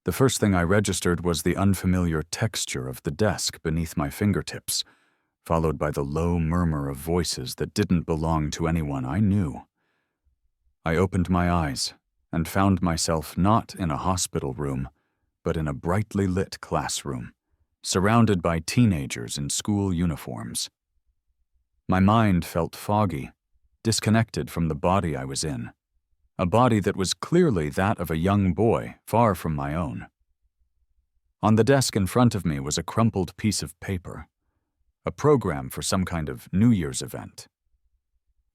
The first thing I registered was the unfamiliar texture of the desk beneath my fingertips, followed by the low murmur of voices that didn't belong to anyone I knew. I opened my eyes and found myself not in a hospital room, but in a brightly lit classroom, surrounded by teenagers in school uniforms. My mind felt foggy, disconnected from the body I was in, a body that was clearly that of a young boy, far from my own. On the desk in front of me was a crumpled piece of paper, a program for some kind of New Year's event.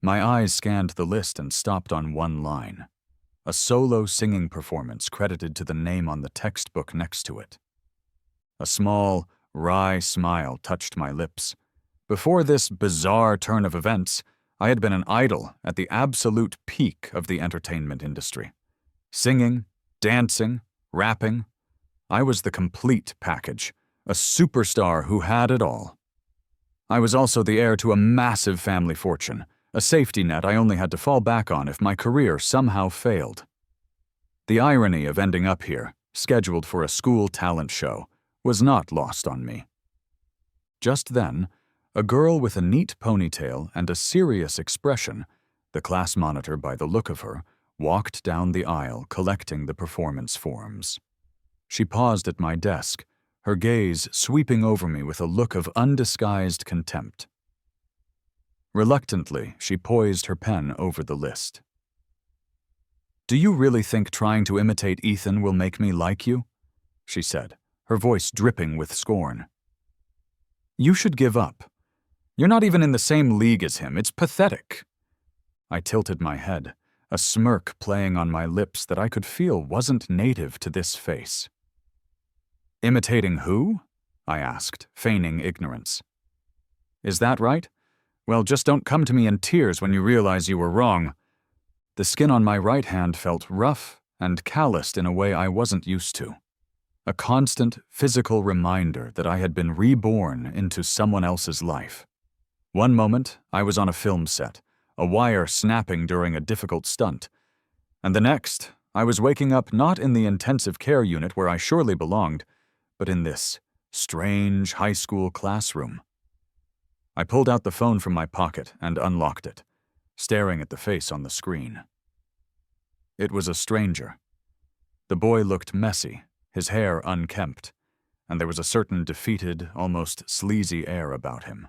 My eyes scanned the list and stopped on one line, a solo singing performance credited to the name on the textbook next to it. A small, wry smile touched my lips. Before this bizarre turn of events, I had been an idol at the absolute peak of the entertainment industry. Singing, dancing, rapping. I was the complete package, a superstar who had it all. I was also the heir to a massive family fortune, a safety net I only had to fall back on if my career somehow failed. The irony of ending up here, scheduled for a school talent show, was not lost on me. Just then, a girl with a neat ponytail and a serious expression, the class monitor by the look of her, walked down the aisle collecting the performance forms. She paused at my desk, her gaze sweeping over me with a look of undisguised contempt. Reluctantly, she poised her pen over the list. "Do you really think trying to imitate Ethan will make me like you?" she said, her voice dripping with scorn. "You should give up. You're not even in the same league as him. It's pathetic." I tilted my head, a smirk playing on my lips that I could feel wasn't native to this face. "Imitating who?" I asked, feigning ignorance. "Is that right? Well, just don't come to me in tears when you realize you were wrong." The skin on my right hand felt rough and calloused in a way I wasn't used to. A constant physical reminder that I had been reborn into someone else's life. One moment, I was on a film set, a wire snapping during a difficult stunt, and the next, I was waking up not in the intensive care unit where I surely belonged, but in this strange high school classroom. I pulled out the phone from my pocket and unlocked it, staring at the face on the screen. It was a stranger. The boy looked messy, his hair unkempt, and there was a certain defeated, almost sleazy air about him.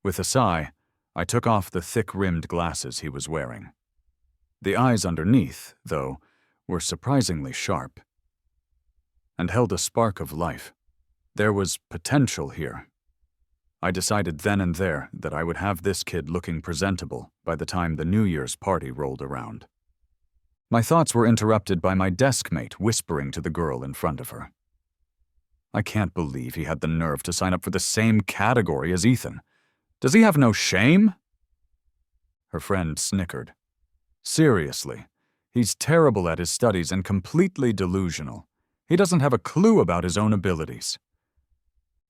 With a sigh, I took off the thick-rimmed glasses he was wearing. The eyes underneath, though, were surprisingly sharp, and held a spark of life. There was potential here. I decided then and there that I would have this kid looking presentable by the time the New Year's party rolled around. My thoughts were interrupted by my deskmate whispering to the girl in front of her. "I can't believe he had the nerve to sign up for the same category as Ethan. Does he have no shame?" Her friend snickered. "Seriously, he's terrible at his studies and completely delusional. He doesn't have a clue about his own abilities."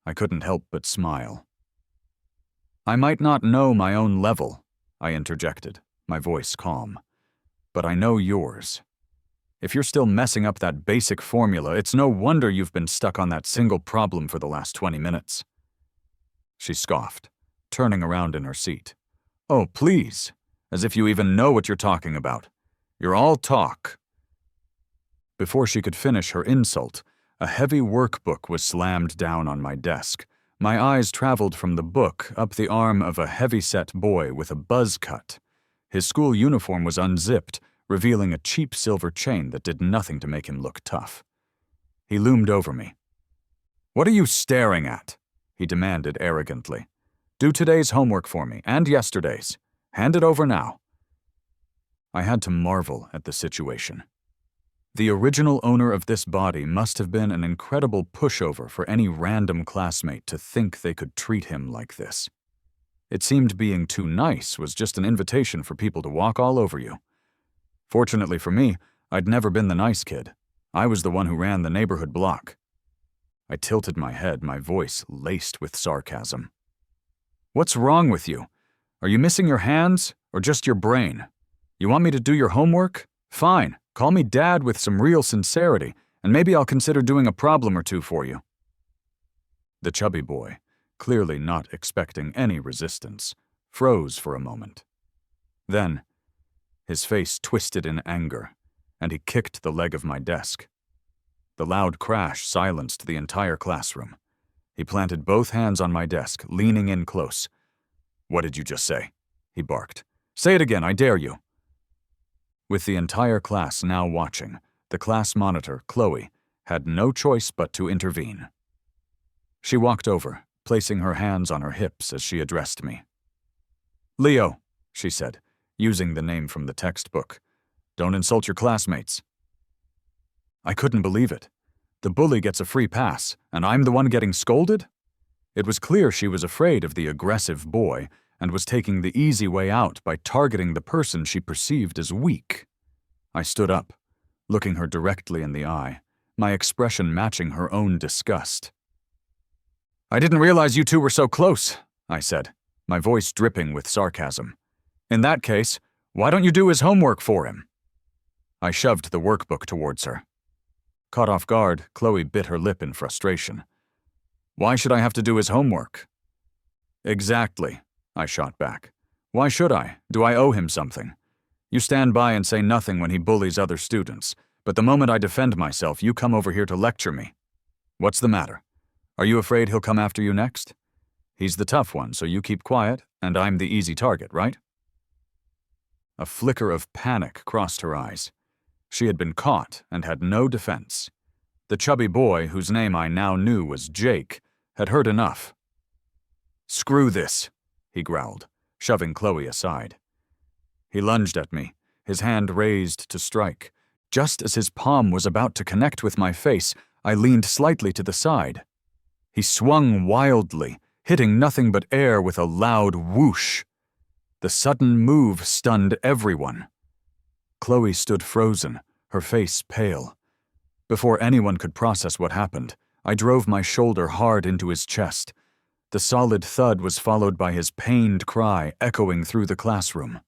I couldn't help but smile. "I might not know my own level," I interjected, my voice calm, "but I know yours. If you're still messing up that basic formula, it's no wonder you've been stuck on that single problem for the last 20 minutes. She scoffed, turning around in her seat. "Oh, please, as if you even know what you're talking about. You're all talk." Before she could finish her insult, a heavy workbook was slammed down on my desk. My eyes traveled from the book up the arm of a heavy-set boy with a buzz cut. His school uniform was unzipped, revealing a cheap silver chain that did nothing to make him look tough. He loomed over me. "What are you staring at?" he demanded arrogantly. "Do today's homework for me, and yesterday's. Hand it over now." I had to marvel at the situation. The original owner of this body must have been an incredible pushover for any random classmate to think they could treat him like this. It seemed being too nice was just an invitation for people to walk all over you. Fortunately for me, I'd never been the nice kid. I was the one who ran the neighborhood block. I tilted my head, my voice laced with sarcasm. "What's wrong with you? Are you missing your hands, or just your brain? You want me to do your homework? Fine, call me Dad with some real sincerity, and maybe I'll consider doing a problem or two for you." The chubby boy, clearly not expecting any resistance, froze for a moment. Then, his face twisted in anger, and he kicked the leg of my desk. The loud crash silenced the entire classroom. He planted both hands on my desk, leaning in close. "What did you just say?" he barked. "Say it again, I dare you." With the entire class now watching, the class monitor, Chloe, had no choice but to intervene. She walked over, placing her hands on her hips as she addressed me. "Leo," she said, using the name from the textbook, "don't insult your classmates." I couldn't believe it. The bully gets a free pass, and I'm the one getting scolded? It was clear she was afraid of the aggressive boy and was taking the easy way out by targeting the person she perceived as weak. I stood up, looking her directly in the eye, my expression matching her own disgust. "I didn't realize you two were so close," I said, my voice dripping with sarcasm. "In that case, why don't you do his homework for him?" I shoved the workbook towards her. Caught off guard, Chloe bit her lip in frustration. "Why should I have to do his homework?" "Exactly," I shot back. "Why should I? Do I owe him something? You stand by and say nothing when he bullies other students, but the moment I defend myself, you come over here to lecture me. What's the matter? Are you afraid he'll come after you next? He's the tough one, so you keep quiet, and I'm the easy target, right?" A flicker of panic crossed her eyes. She had been caught and had no defense. The chubby boy, whose name I now knew was Jake, had heard enough. "Screw this," he growled, shoving Chloe aside. He lunged at me, his hand raised to strike. Just as his palm was about to connect with my face, I leaned slightly to the side. He swung wildly, hitting nothing but air with a loud whoosh. The sudden move stunned everyone. Chloe stood frozen, her face pale. Before anyone could process what happened, I drove my shoulder hard into his chest. The solid thud was followed by his pained cry echoing through the classroom.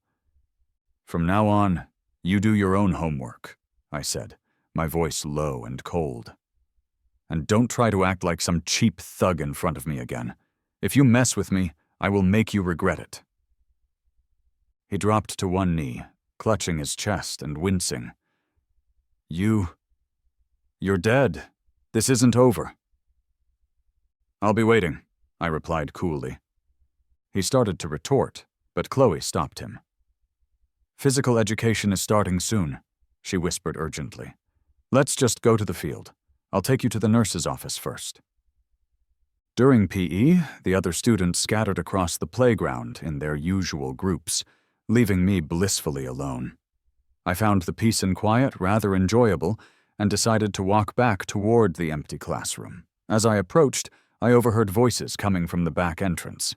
"From now on, you do your own homework," I said, my voice low and cold. "And don't try to act like some cheap thug in front of me again. If you mess with me, I will make you regret it." He dropped to one knee, clutching his chest and wincing. You're dead. This isn't over." "I'll be waiting," I replied coolly. He started to retort, but Chloe stopped him. "Physical education is starting soon," she whispered urgently. "Let's just go to the field. I'll take you to the nurse's office first." During PE, the other students scattered across the playground in their usual groups, leaving me blissfully alone. I found the peace and quiet rather enjoyable and decided to walk back toward the empty classroom. As I approached, I overheard voices coming from the back entrance.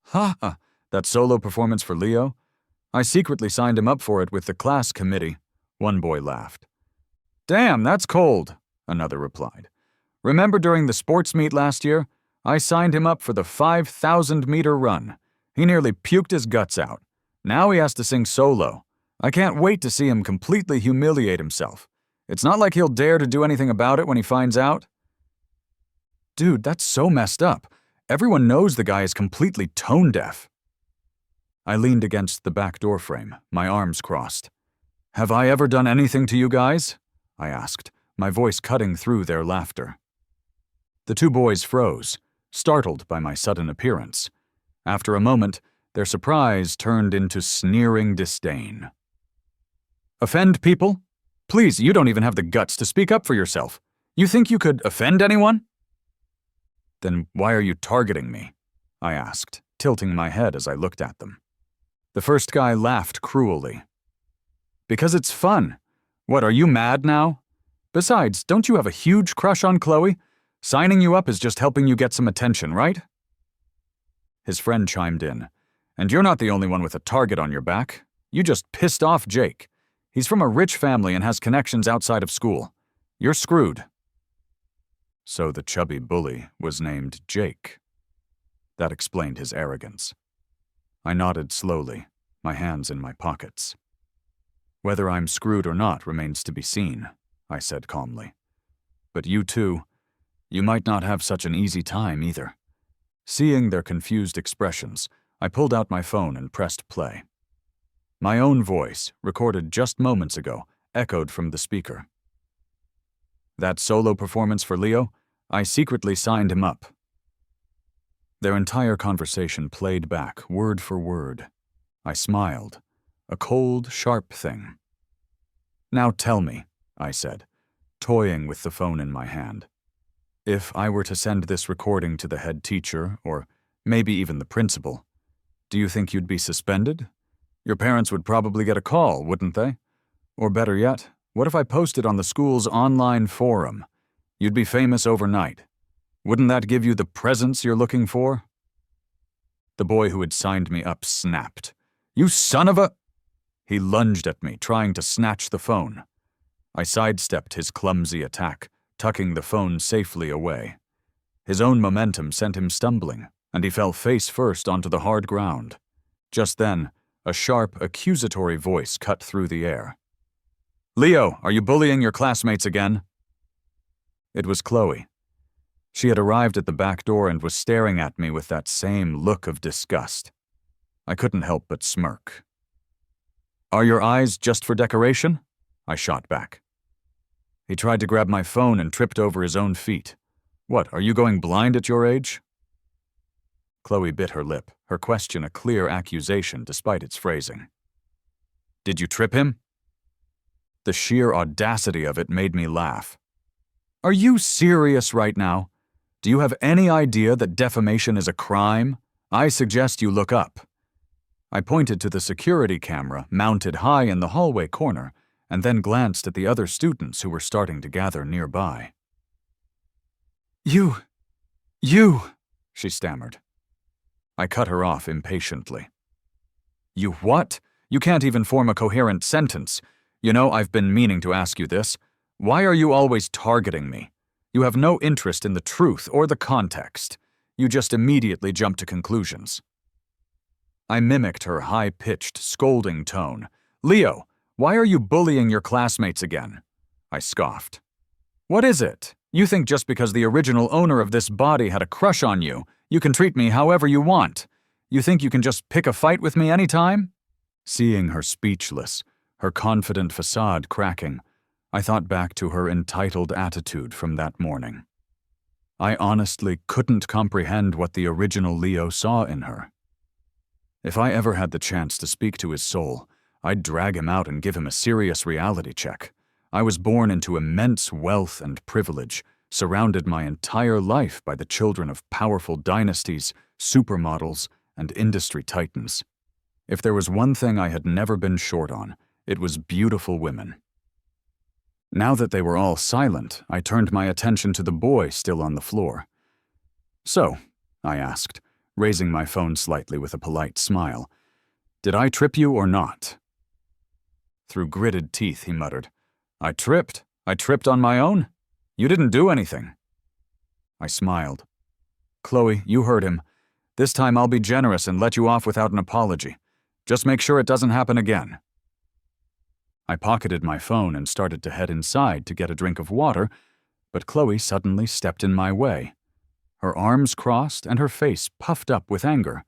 "Ha ha, that solo performance for Leo? I secretly signed him up for it with the class committee," one boy laughed. "Damn, that's cold," another replied. "Remember during the sports meet last year? I signed him up for the 5,000-meter run. He nearly puked his guts out. Now he has to sing solo. I can't wait to see him completely humiliate himself. It's not like he'll dare to do anything about it when he finds out." "Dude, that's so messed up. Everyone knows the guy is completely tone deaf." I leaned against the back door frame, my arms crossed. "Have I ever done anything to you guys?" I asked, my voice cutting through their laughter. The two boys froze, startled by my sudden appearance. After a moment, their surprise turned into sneering disdain. "Offend people? Please, you don't even have the guts to speak up for yourself. You think you could offend anyone?" "Then why are you targeting me?" I asked, tilting my head as I looked at them. The first guy laughed cruelly. "Because it's fun. What, are you mad now? Besides, don't you have a huge crush on Chloe? Signing you up is just helping you get some attention, right?" His friend chimed in. "And you're not the only one with a target on your back. You just pissed off Jake. He's from a rich family and has connections outside of school. You're screwed." So the chubby bully was named Jake. That explained his arrogance. I nodded slowly, my hands in my pockets. Whether I'm screwed or not remains to be seen, I said calmly. But you too, you might not have such an easy time either. Seeing their confused expressions, I pulled out my phone and pressed play. My own voice, recorded just moments ago, echoed from the speaker. That solo performance for Leo, I secretly signed him up. Their entire conversation played back, word for word. I smiled, a cold, sharp thing. Now tell me, I said, toying with the phone in my hand. If I were to send this recording to the head teacher, or maybe even the principal, do you think you'd be suspended? Your parents would probably get a call, wouldn't they? Or better yet, what if I posted on the school's online forum? You'd be famous overnight. Wouldn't that give you the presence you're looking for? The boy who had signed me up snapped. You son of a... He lunged at me, trying to snatch the phone. I sidestepped his clumsy attack, tucking the phone safely away. His own momentum sent him stumbling, and he fell face first onto the hard ground. Just then, a sharp, accusatory voice cut through the air. Leo, are you bullying your classmates again? It was Chloe. She had arrived at the back door and was staring at me with that same look of disgust. I couldn't help but smirk. Are your eyes just for decoration? I shot back. He tried to grab my phone and tripped over his own feet. What, are you going blind at your age? Chloe bit her lip, her question a clear accusation despite its phrasing. Did you trip him? The sheer audacity of it made me laugh. Are you serious right now? Do you have any idea that defamation is a crime? I suggest you look up. I pointed to the security camera mounted high in the hallway corner and then glanced at the other students who were starting to gather nearby. You, she stammered. I cut her off impatiently. You what? You can't even form a coherent sentence. You know, I've been meaning to ask you this. Why are you always targeting me? You have no interest in the truth or the context. You just immediately jump to conclusions. I mimicked her high-pitched, scolding tone. Leo, why are you bullying your classmates again? I scoffed. What is it? You think just because the original owner of this body had a crush on you, you can treat me however you want? You think you can just pick a fight with me anytime? Seeing her speechless, her confident facade cracking, I thought back to her entitled attitude from that morning. I honestly couldn't comprehend what the original Leo saw in her. If I ever had the chance to speak to his soul, I'd drag him out and give him a serious reality check. I was born into immense wealth and privilege, surrounded my entire life by the children of powerful dynasties, supermodels, and industry titans. If there was one thing I had never been short on, it was beautiful women. Now that they were all silent, I turned my attention to the boy still on the floor. So, I asked, raising my phone slightly with a polite smile, did I trip you or not? Through gritted teeth, he muttered, I tripped on my own? You didn't do anything. I smiled. Chloe, you heard him. This time I'll be generous and let you off without an apology. Just make sure it doesn't happen again. I pocketed my phone and started to head inside to get a drink of water, but Chloe suddenly stepped in my way. Her arms crossed and her face puffed up with anger.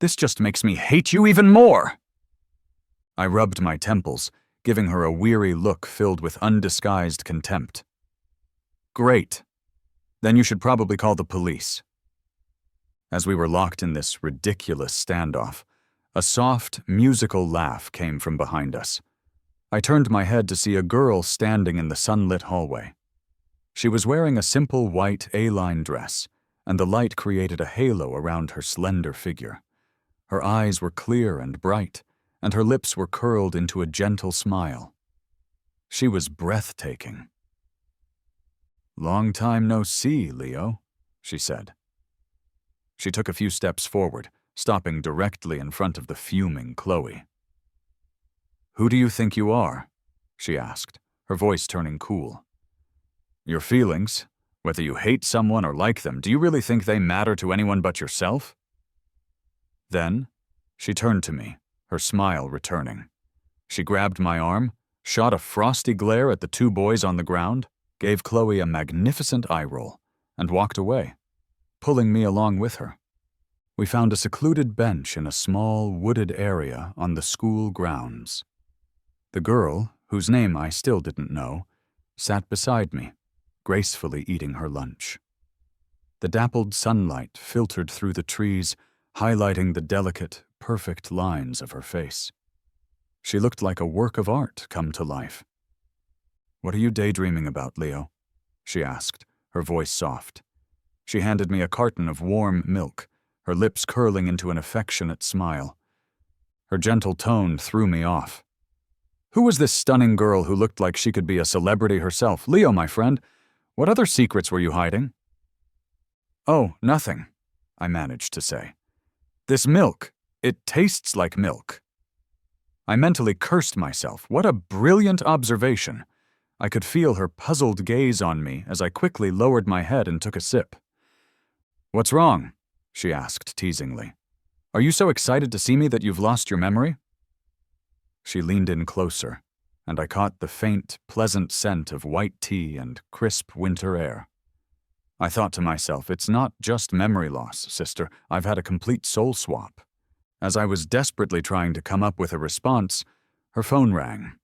This just makes me hate you even more! I rubbed my temples, giving her a weary look filled with undisguised contempt. Great. Then you should probably call the police. As we were locked in this ridiculous standoff, a soft, musical laugh came from behind us. I turned my head to see a girl standing in the sunlit hallway. She was wearing a simple white A-line dress, and the light created a halo around her slender figure. Her eyes were clear and bright, and her lips were curled into a gentle smile. She was breathtaking. Long time no see, Leo, she said. She took a few steps forward, stopping directly in front of the fuming Chloe. Who do you think you are? She asked, her voice turning cool. Your feelings, whether you hate someone or like them, do you really think they matter to anyone but yourself? Then, she turned to me, her smile returning. She grabbed my arm, shot a frosty glare at the two boys on the ground, gave Chloe a magnificent eye roll, and walked away, pulling me along with her. We found a secluded bench in a small, wooded area on the school grounds. The girl, whose name I still didn't know, sat beside me, gracefully eating her lunch. The dappled sunlight filtered through the trees, highlighting the delicate, perfect lines of her face. She looked like a work of art come to life. "What are you daydreaming about, Leo?" she asked, her voice soft. She handed me a carton of warm milk, her lips curling into an affectionate smile. Her gentle tone threw me off. Who was this stunning girl who looked like she could be a celebrity herself? Leo, my friend, what other secrets were you hiding? "Oh, nothing," I managed to say. "This milk, it tastes like milk." I mentally cursed myself. What a brilliant observation. I could feel her puzzled gaze on me as I quickly lowered my head and took a sip. "What's wrong?" she asked teasingly. "Are you so excited to see me that you've lost your memory?" She leaned in closer, and I caught the faint, pleasant scent of white tea and crisp winter air. I thought to myself, it's not just memory loss, sister. I've had a complete soul swap. As I was desperately trying to come up with a response, her phone rang.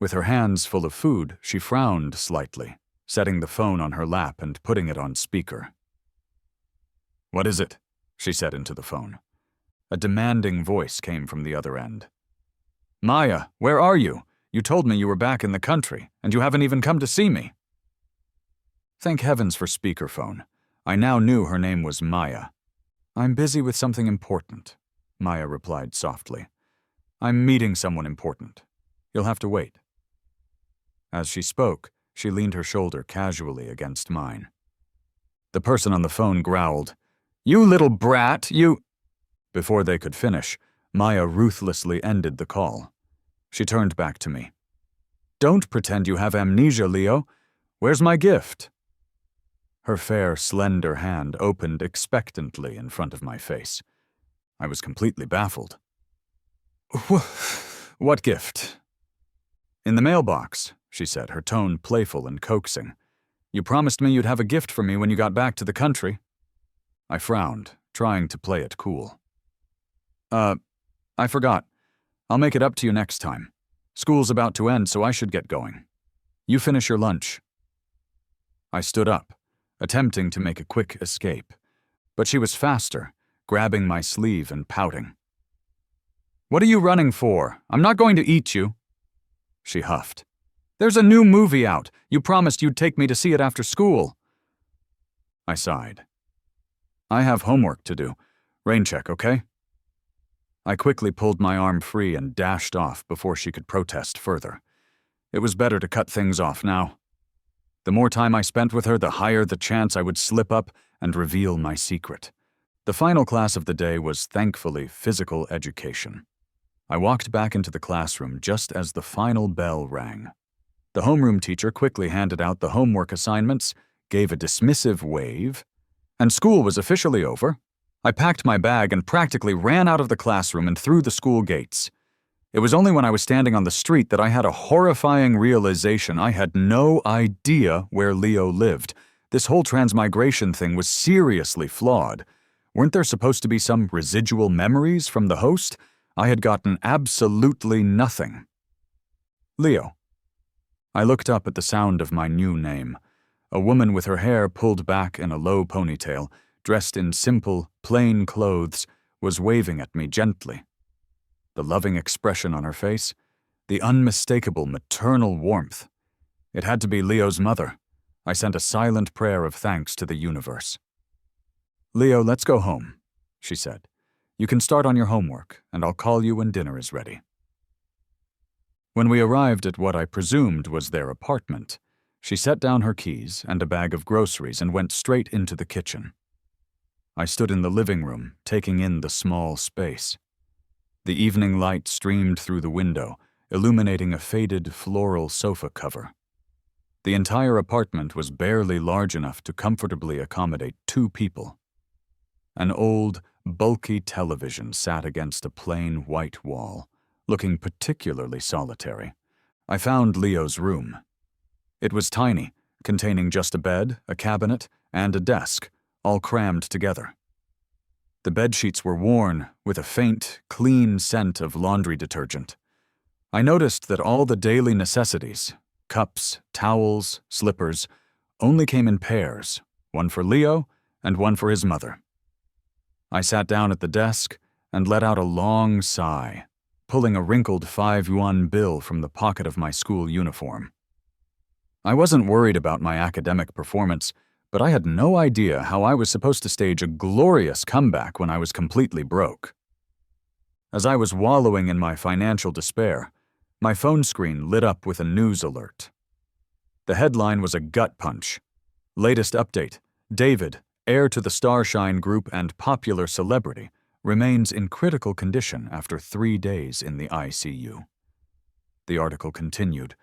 With her hands full of food, she frowned slightly, setting the phone on her lap and putting it on speaker. "What is it?" she said into the phone. A demanding voice came from the other end. "Maya, where are you? You told me you were back in the country, and you haven't even come to see me." Thank heavens for speakerphone. I now knew her name was Maya. "I'm busy with something important," Maya replied softly. "I'm meeting someone important. You'll have to wait." As she spoke, she leaned her shoulder casually against mine. The person on the phone growled, "You little brat, you—" Before they could finish, Maya ruthlessly ended the call. She turned back to me. "Don't pretend you have amnesia, Leo. Where's my gift?" Her fair, slender hand opened expectantly in front of my face. I was completely baffled. "What gift?" "In the mailbox," she said, her tone playful and coaxing. "You promised me you'd have a gift for me when you got back to the country." I frowned, trying to play it cool. I forgot. I'll make it up to you next time. School's about to end, so I should get going. You finish your lunch." I stood up, attempting to make a quick escape, but she was faster, grabbing my sleeve and pouting. "What are you running for? I'm not going to eat you." She huffed. "There's a new movie out. You promised you'd take me to see it after school." I sighed. "I have homework to do. Rain check, okay?" I quickly pulled my arm free and dashed off before she could protest further. It was better to cut things off now. The more time I spent with her, the higher the chance I would slip up and reveal my secret. The final class of the day was, thankfully, physical education. I walked back into the classroom just as the final bell rang. The homeroom teacher quickly handed out the homework assignments, gave a dismissive wave, and school was officially over. I packed my bag and practically ran out of the classroom and through the school gates. It was only when I was standing on the street that I had a horrifying realization. I had no idea where Leo lived. This whole transmigration thing was seriously flawed. Weren't there supposed to be some residual memories from the host? I had gotten absolutely nothing. "Leo." I looked up at the sound of my new name. A woman with her hair pulled back in a low ponytail, dressed in simple, plain clothes, was waving at me gently. The loving expression on her face, the unmistakable maternal warmth. It had to be Leo's mother. I sent a silent prayer of thanks to the universe. "Leo, let's go home," she said. "You can start on your homework, and I'll call you when dinner is ready." When we arrived at what I presumed was their apartment, she set down her keys and a bag of groceries and went straight into the kitchen. I stood in the living room, taking in the small space. The evening light streamed through the window, illuminating a faded floral sofa cover. The entire apartment was barely large enough to comfortably accommodate 2 people. An old, bulky television sat against a plain white wall, looking particularly solitary. I found Leo's room. It was tiny, containing just a bed, a cabinet, and a desk, all crammed together. The bedsheets were worn, with a faint, clean scent of laundry detergent. I noticed that all the daily necessities, cups, towels, slippers, only came in pairs, one for Leo and one for his mother. I sat down at the desk and let out a long sigh, pulling a wrinkled 5-yuan bill from the pocket of my school uniform. I wasn't worried about my academic performance, but I had no idea how I was supposed to stage a glorious comeback when I was completely broke. As I was wallowing in my financial despair, my phone screen lit up with a news alert. The headline was a gut punch. Latest update: David, heir to the Starshine Group and popular celebrity, remains in critical condition after 3 days in the ICU. The article continued.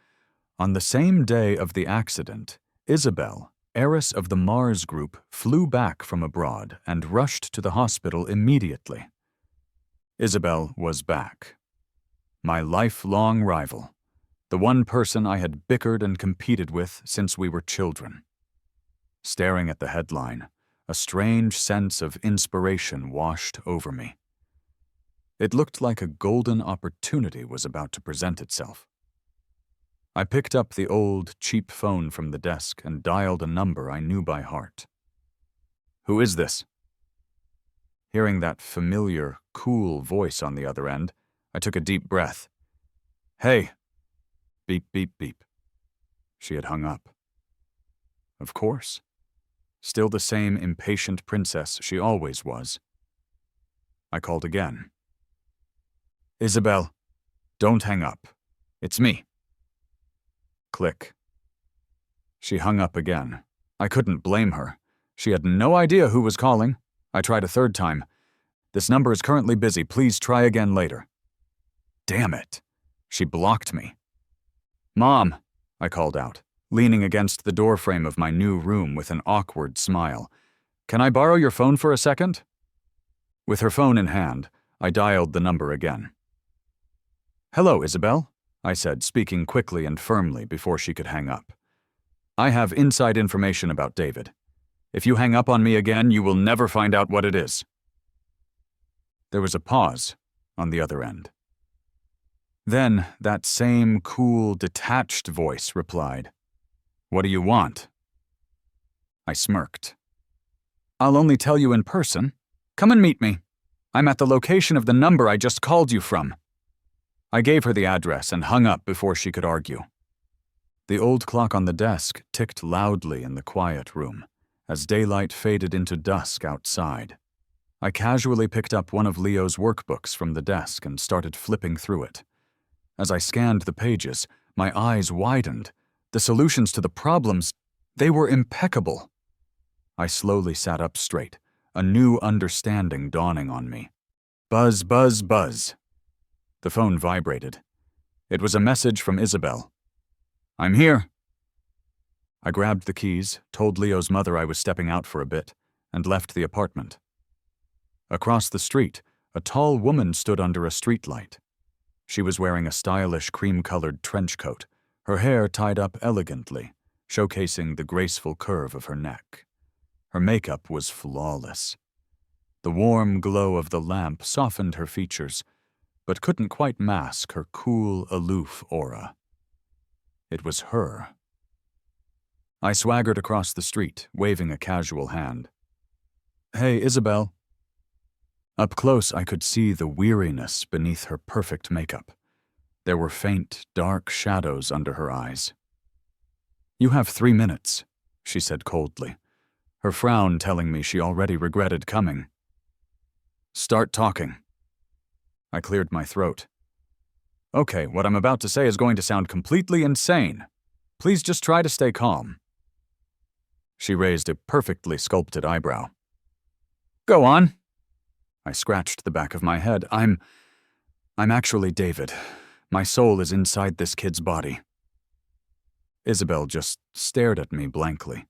On the same day of the accident, Isabelle, heiress of the Mars Group, flew back from abroad and rushed to the hospital immediately. Isabelle was back. My lifelong rival, the one person I had bickered and competed with since we were children. Staring at the headline, a strange sense of inspiration washed over me. It looked like a golden opportunity was about to present itself. I picked up the old, cheap phone from the desk and dialed a number I knew by heart. "Who is this?" Hearing that familiar, cool voice on the other end, I took a deep breath. "Hey." Beep, beep, beep. She had hung up. Of course. Still the same impatient princess she always was. I called again. "Isabelle, don't hang up. It's me." Click. She hung up again. I couldn't blame her. She had no idea who was calling. I tried a third time. "This number is currently busy. Please try again later." Damn it. She blocked me. "Mom," I called out, leaning against the doorframe of my new room with an awkward smile. "Can I borrow your phone for a second?" With her phone in hand, I dialed the number again. "Hello, Isabelle," I said, speaking quickly and firmly before she could hang up. "I have inside information about David. If you hang up on me again, you will never find out what it is." There was a pause on the other end. Then that same cool, detached voice replied, "What do you want?" I smirked. "I'll only tell you in person. Come and meet me. I'm at the location of the number I just called you from." I gave her the address and hung up before she could argue. The old clock on the desk ticked loudly in the quiet room as daylight faded into dusk outside. I casually picked up one of Leo's workbooks from the desk and started flipping through it. As I scanned the pages, my eyes widened. The solutions to the problems, they were impeccable. I slowly sat up straight, a new understanding dawning on me. Buzz, buzz, buzz. The phone vibrated. It was a message from Isabelle. "I'm here." I grabbed the keys, told Leo's mother I was stepping out for a bit, and left the apartment. Across the street, a tall woman stood under a streetlight. She was wearing a stylish cream-colored trench coat, her hair tied up elegantly, showcasing the graceful curve of her neck. Her makeup was flawless. The warm glow of the lamp softened her features, but couldn't quite mask her cool, aloof aura. It was her. I swaggered across the street, waving a casual hand. "Hey, Isabelle." Up close, I could see the weariness beneath her perfect makeup. There were faint, dark shadows under her eyes. "You have 3 minutes," she said coldly, her frown telling me she already regretted coming. "Start talking." I cleared my throat. "Okay, what I'm about to say is going to sound completely insane. Please just try to stay calm." She raised a perfectly sculpted eyebrow. "Go on." I scratched the back of my head. I'm actually David. My soul is inside this kid's body." Isabelle just stared at me blankly.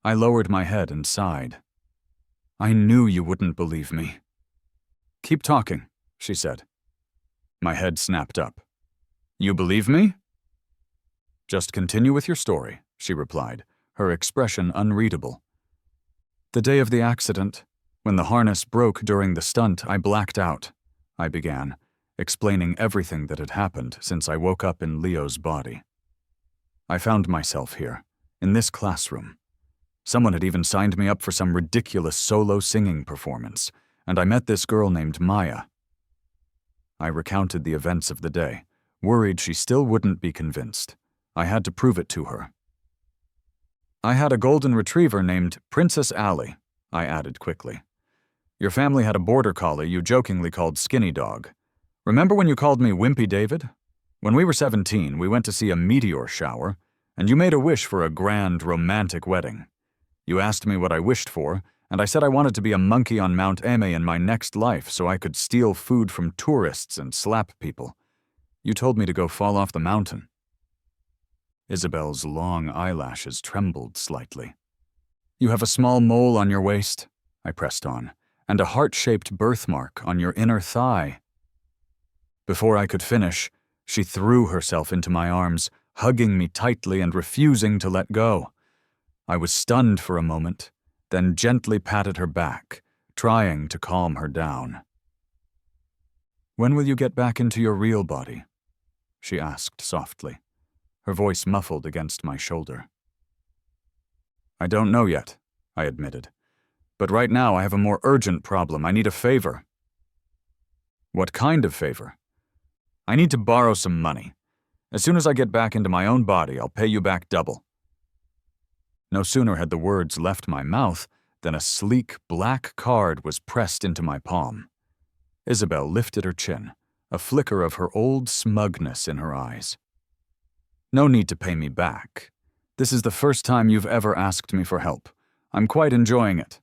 I lowered my head and sighed. "I knew you wouldn't believe me." "Keep talking," she said. My head snapped up. "You believe me?" Just continue with your story, she replied, her expression unreadable. The day of the accident, when the harness broke during the stunt, I blacked out, I began, explaining everything that had happened since I woke up in Leo's body. I found myself here, in this classroom. Someone had even signed me up for some ridiculous solo singing performance, and I met this girl named Maya. I recounted the events of the day, worried she still wouldn't be convinced. I had to prove it to her. I had a golden retriever named Princess Allie, I added quickly. Your family had a border collie you jokingly called Skinny Dog. Remember when you called me Wimpy David? When we were 17, we went to see a meteor shower, and you made a wish for a grand, romantic wedding. You asked me what I wished for, and I said I wanted to be a monkey on Mount Eme in my next life so I could steal food from tourists and slap people. You told me to go fall off the mountain. Isabelle's long eyelashes trembled slightly. You have a small mole on your waist, I pressed on, and a heart-shaped birthmark on your inner thigh. Before I could finish, she threw herself into my arms, hugging me tightly and refusing to let go. I was stunned for a moment, then gently patted her back, trying to calm her down. When will you get back into your real body? She asked softly, her voice muffled against my shoulder. I don't know yet, I admitted. But right now I have a more urgent problem. I need a favor. What kind of favor? I need to borrow some money. As soon as I get back into my own body, I'll pay you back double. No sooner had the words left my mouth than a sleek black card was pressed into my palm. Isabelle lifted her chin, a flicker of her old smugness in her eyes. No need to pay me back. This is the first time you've ever asked me for help. I'm quite enjoying it.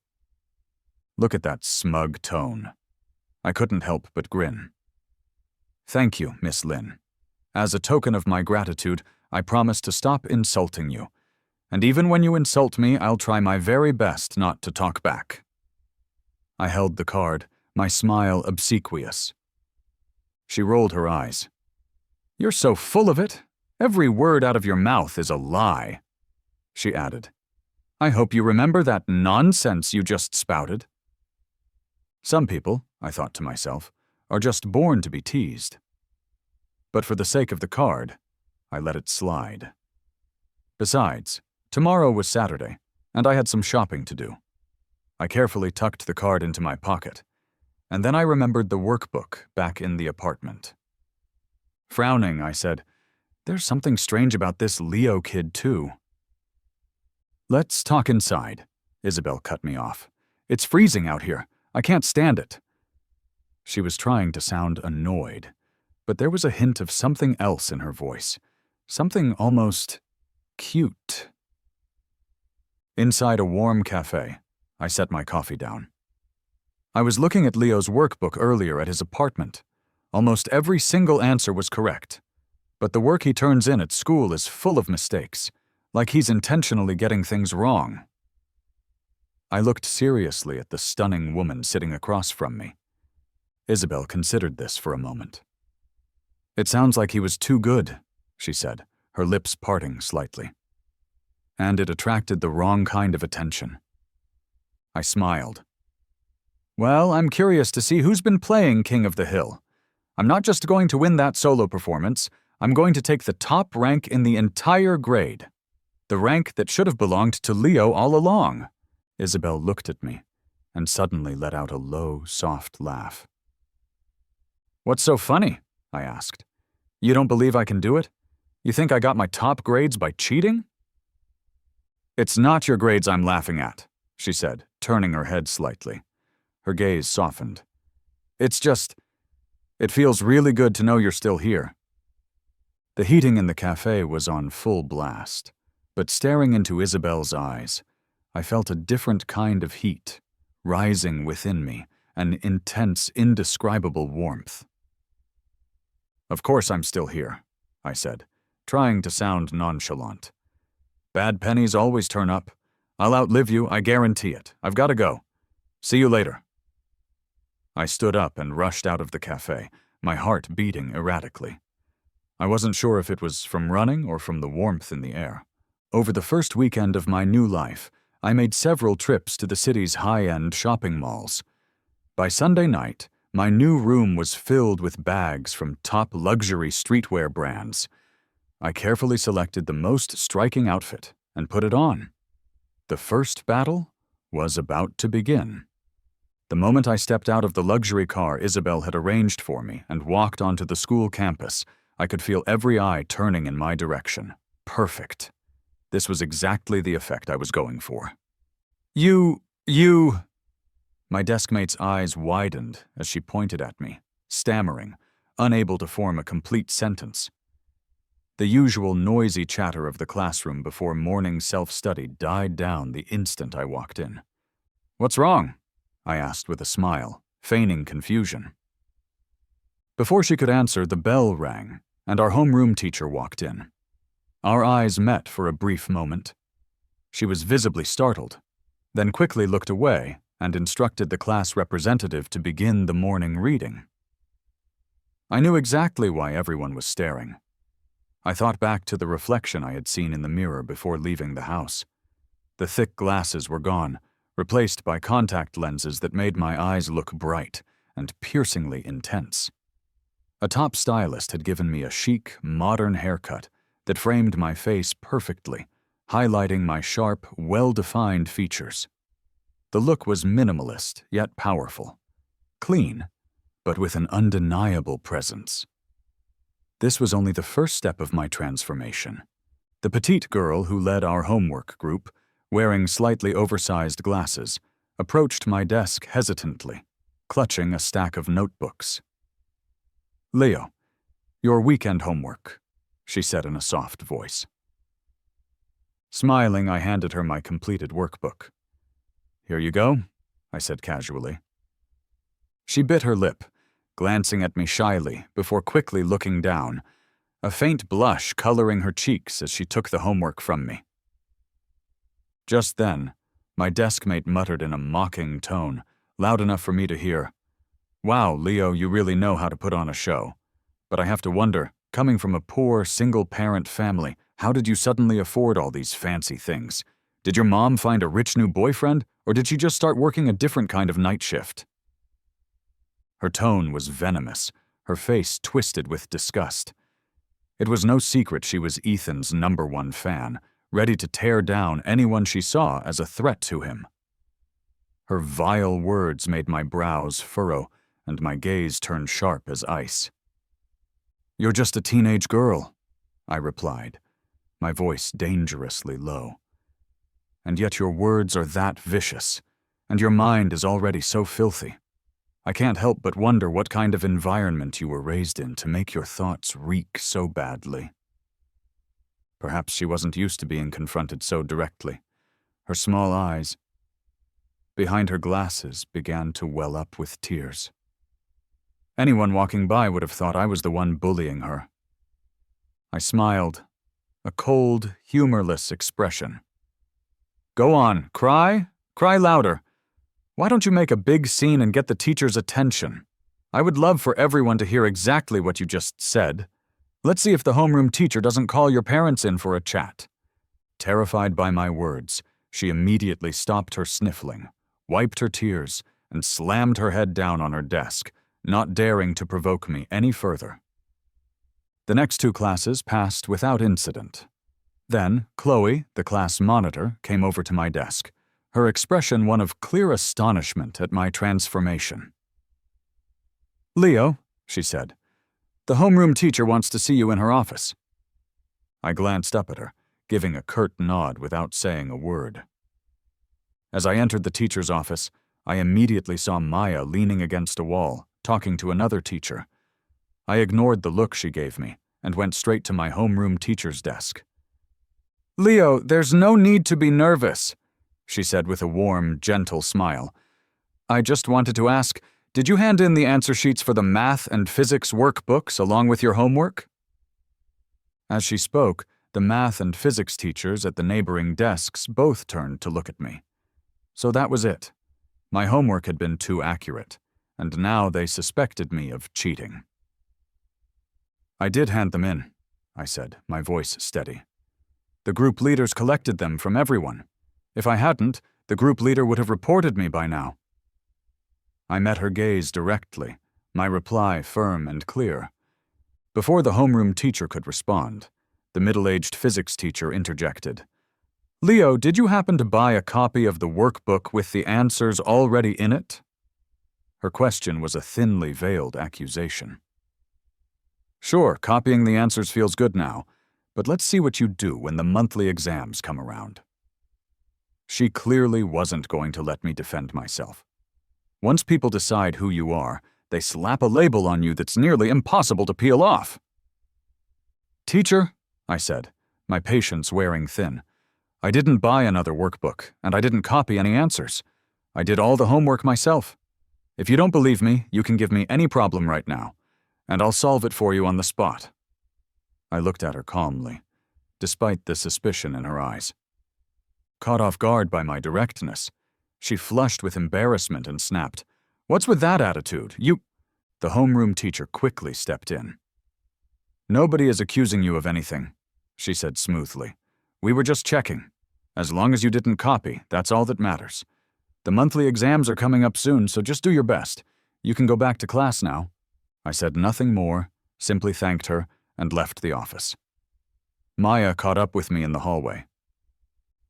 Look at that smug tone. I couldn't help but grin. Thank you, Miss Lin. As a token of my gratitude, I promise to stop insulting you. And even when you insult me, I'll try my very best not to talk back. I held the card, my smile obsequious. She rolled her eyes. You're so full of it. Every word out of your mouth is a lie, she added. I hope you remember that nonsense you just spouted. Some people, I thought to myself, are just born to be teased. But for the sake of the card, I let it slide. Besides, tomorrow was Saturday, and I had some shopping to do. I carefully tucked the card into my pocket, and then I remembered the workbook back in the apartment. Frowning, I said, There's something strange about this Leo kid, too. Let's talk inside, Isabelle cut me off. It's freezing out here. I can't stand it. She was trying to sound annoyed, but there was a hint of something else in her voice, something almost cute. Inside a warm cafe, I set my coffee down. I was looking at Leo's workbook earlier at his apartment. Almost every single answer was correct. But the work he turns in at school is full of mistakes, like he's intentionally getting things wrong. I looked seriously at the stunning woman sitting across from me. Isabelle considered this for a moment. It sounds like he was too good, she said, her lips parting slightly. And it attracted the wrong kind of attention. I smiled. Well, I'm curious to see who's been playing King of the Hill. I'm not just going to win that solo performance, I'm going to take the top rank in the entire grade. The rank that should have belonged to Leo all along. Isabelle looked at me and suddenly let out a low, soft laugh. What's so funny? I asked. You don't believe I can do it? You think I got my top grades by cheating? It's not your grades I'm laughing at, she said, turning her head slightly. Her gaze softened. It's just, it feels really good to know you're still here. The heating in the cafe was on full blast, but staring into Isabelle's eyes, I felt a different kind of heat, rising within me, an intense, indescribable warmth. Of course I'm still here, I said, trying to sound nonchalant. Bad pennies always turn up. I'll outlive you, I guarantee it. I've got to go. See you later. I stood up and rushed out of the cafe, my heart beating erratically. I wasn't sure if it was from running or from the warmth in the air. Over the first weekend of my new life, I made several trips to the city's high-end shopping malls. By Sunday night, my new room was filled with bags from top luxury streetwear brands. I carefully selected the most striking outfit and put it on. The first battle was about to begin. The moment I stepped out of the luxury car Isabelle had arranged for me and walked onto the school campus, I could feel every eye turning in my direction. Perfect. This was exactly the effect I was going for. You… My deskmate's eyes widened as she pointed at me, stammering, unable to form a complete sentence. The usual noisy chatter of the classroom before morning self-study died down the instant I walked in. "What's wrong?" I asked with a smile, feigning confusion. Before she could answer, the bell rang, and our homeroom teacher walked in. Our eyes met for a brief moment. She was visibly startled, then quickly looked away and instructed the class representative to begin the morning reading. I knew exactly why everyone was staring. I thought back to the reflection I had seen in the mirror before leaving the house. The thick glasses were gone, replaced by contact lenses that made my eyes look bright and piercingly intense. A top stylist had given me a chic, modern haircut that framed my face perfectly, highlighting my sharp, well-defined features. The look was minimalist, yet powerful. Clean, but with an undeniable presence. This was only the first step of my transformation. The petite girl who led our homework group, wearing slightly oversized glasses, approached my desk hesitantly, clutching a stack of notebooks. "Leo, your weekend homework," she said in a soft voice. Smiling, I handed her my completed workbook. "Here you go," I said casually. She bit her lip, glancing at me shyly before quickly looking down, a faint blush coloring her cheeks as she took the homework from me. Just then, my deskmate muttered in a mocking tone, loud enough for me to hear, "Wow, Leo, you really know how to put on a show. But I have to wonder, coming from a poor, single-parent family, how did you suddenly afford all these fancy things? Did your mom find a rich new boyfriend, or did she just start working a different kind of night shift?" Her tone was venomous, her face twisted with disgust. It was no secret she was Ethan's #1 fan, ready to tear down anyone she saw as a threat to him. Her vile words made my brows furrow and my gaze turn sharp as ice. "You're just a teenage girl," I replied, my voice dangerously low. "And yet your words are that vicious, and your mind is already so filthy. I can't help but wonder what kind of environment you were raised in to make your thoughts reek so badly." Perhaps she wasn't used to being confronted so directly. Her small eyes, behind her glasses, began to well up with tears. Anyone walking by would have thought I was the one bullying her. I smiled, a cold, humorless expression. "Go on, cry louder. Why don't you make a big scene and get the teacher's attention? I would love for everyone to hear exactly what you just said. Let's see if the homeroom teacher doesn't call your parents in for a chat." Terrified by my words, she immediately stopped her sniffling, wiped her tears, and slammed her head down on her desk, not daring to provoke me any further. The next 2 classes passed without incident. Then, Chloe, the class monitor, came over to my desk, her expression one of clear astonishment at my transformation. "Leo," she said, "the homeroom teacher wants to see you in her office." I glanced up at her, giving a curt nod without saying a word. As I entered the teacher's office, I immediately saw Maya leaning against a wall, talking to another teacher. I ignored the look she gave me and went straight to my homeroom teacher's desk. "Leo, there's no need to be nervous," she said with a warm, gentle smile. "I just wanted to ask, did you hand in the answer sheets for the math and physics workbooks along with your homework?" As she spoke, the math and physics teachers at the neighboring desks both turned to look at me. So that was it. My homework had been too accurate, and now they suspected me of cheating. I did hand them in, I said, my voice steady. The group leaders collected them from everyone. If I hadn't, the group leader would have reported me by now. I met her gaze directly, my reply firm and clear. Before the homeroom teacher could respond, the middle-aged physics teacher interjected. Leo, did you happen to buy a copy of the workbook with the answers already in it? Her question was a thinly veiled accusation. Sure, copying the answers feels good now, but let's see what you do when the monthly exams come around. She clearly wasn't going to let me defend myself. Once people decide who you are, they slap a label on you that's nearly impossible to peel off. Teacher, I said, my patience wearing thin, I didn't buy another workbook, and I didn't copy any answers. I did all the homework myself. If you don't believe me, you can give me any problem right now, and I'll solve it for you on the spot. I looked at her calmly, despite the suspicion in her eyes. Caught off guard by my directness, she flushed with embarrassment and snapped, What's with that attitude? The homeroom teacher quickly stepped in. Nobody is accusing you of anything, she said smoothly. We were just checking. As long as you didn't copy, that's all that matters. The monthly exams are coming up soon, so just do your best. You can go back to class now. I said nothing more, simply thanked her, and left the office. Maya caught up with me in the hallway.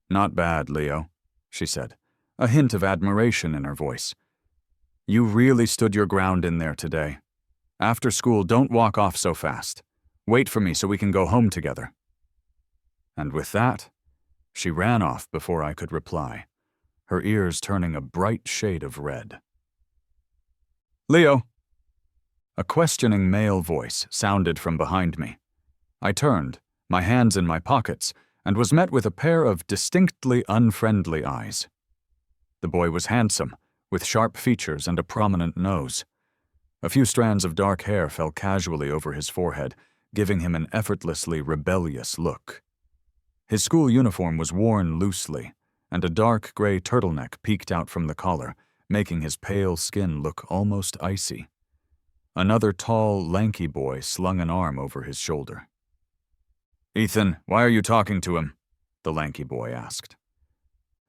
Not bad, Leo, she said, a hint of admiration in her voice. You really stood your ground in there today. After school, don't walk off so fast. Wait for me so we can go home together. And with that, she ran off before I could reply, her ears turning a bright shade of red. Leo! A questioning male voice sounded from behind me. I turned, my hands in my pockets, and was met with a pair of distinctly unfriendly eyes. The boy was handsome, with sharp features and a prominent nose. A few strands of dark hair fell casually over his forehead, giving him an effortlessly rebellious look. His school uniform was worn loosely, and a dark gray turtleneck peeked out from the collar, making his pale skin look almost icy. Another tall, lanky boy slung an arm over his shoulder. Ethan, why are you talking to him? The lanky boy asked.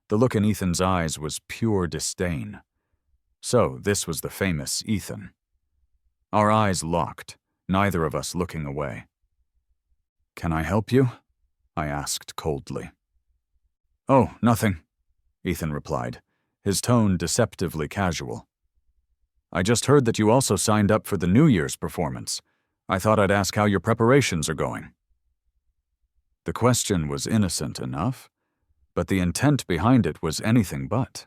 The look in Ethan's eyes was pure disdain. So this was the famous Ethan. Our eyes locked, neither of us looking away. Can I help you? I asked coldly. Oh, nothing, Ethan replied, his tone deceptively casual. I just heard that you also signed up for the New Year's performance. I thought I'd ask how your preparations are going. The question was innocent enough, but the intent behind it was anything but.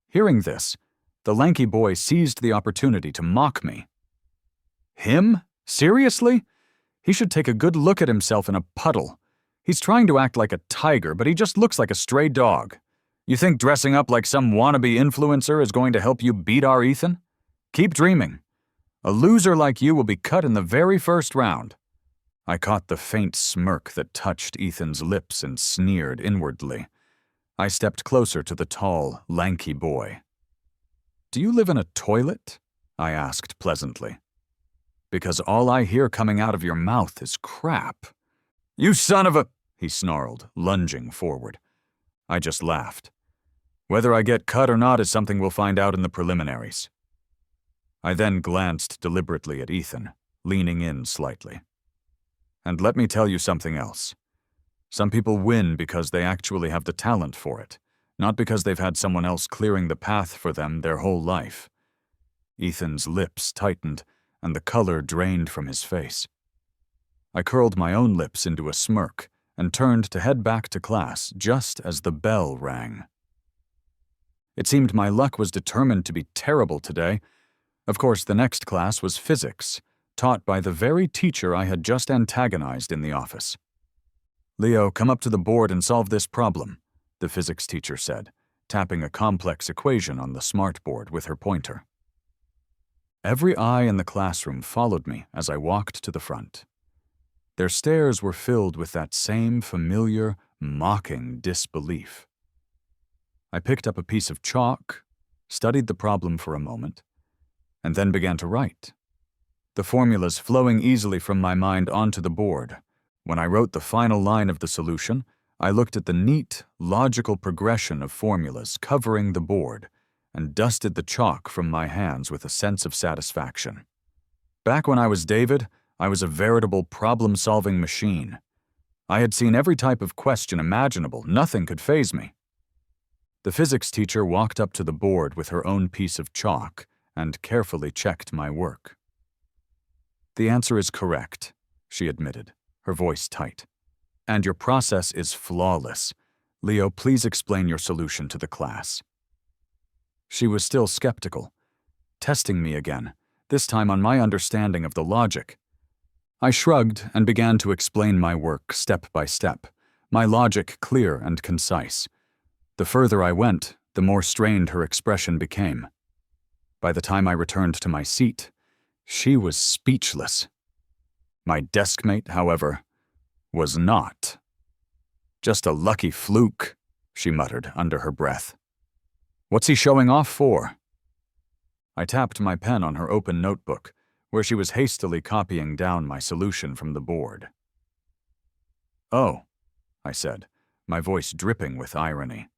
Hearing this, the lanky boy seized the opportunity to mock me. Him? Seriously? He should take a good look at himself in a puddle. He's trying to act like a tiger, but he just looks like a stray dog. You think dressing up like some wannabe influencer is going to help you beat our Ethan? Keep dreaming. A loser like you will be cut in the very first round. I caught the faint smirk that touched Ethan's lips and sneered inwardly. I stepped closer to the tall, lanky boy. Do you live in a toilet? I asked pleasantly. Because all I hear coming out of your mouth is crap. You son of a... he snarled, lunging forward. I just laughed. Whether I get cut or not is something we'll find out in the preliminaries. I then glanced deliberately at Ethan, leaning in slightly. And let me tell you something else. Some people win because they actually have the talent for it, not because they've had someone else clearing the path for them their whole life. Ethan's lips tightened, and the color drained from his face. I curled my own lips into a smirk and turned to head back to class just as the bell rang. It seemed my luck was determined to be terrible today. Of course, the next class was physics, taught by the very teacher I had just antagonized in the office. Leo, come up to the board and solve this problem, the physics teacher said, tapping a complex equation on the smartboard with her pointer. Every eye in the classroom followed me as I walked to the front. Their stares were filled with that same familiar, mocking disbelief. I picked up a piece of chalk, studied the problem for a moment, and then began to write. the formulas flowing easily from my mind onto the board. When I wrote the final line of the solution, I looked at the neat, logical progression of formulas covering the board and dusted the chalk from my hands with a sense of satisfaction. Back when I was David, I was a veritable problem-solving machine. I had seen every type of question imaginable. Nothing could faze me. The physics teacher walked up to the board with her own piece of chalk and carefully checked my work. "The answer is correct," she admitted, her voice tight. "And your process is flawless. Leo, please explain your solution to the class." She was still skeptical, testing me again, this time on my understanding of the logic. I shrugged and began to explain my work step by step, my logic clear and concise. The further I went, the more strained her expression became. By the time I returned to my seat, she was speechless. My deskmate, however, was not. "Just a lucky fluke," she muttered under her breath. "What's he showing off for?" I tapped my pen on her open notebook, where she was hastily copying down my solution from the board. "Oh," I said, my voice dripping with irony.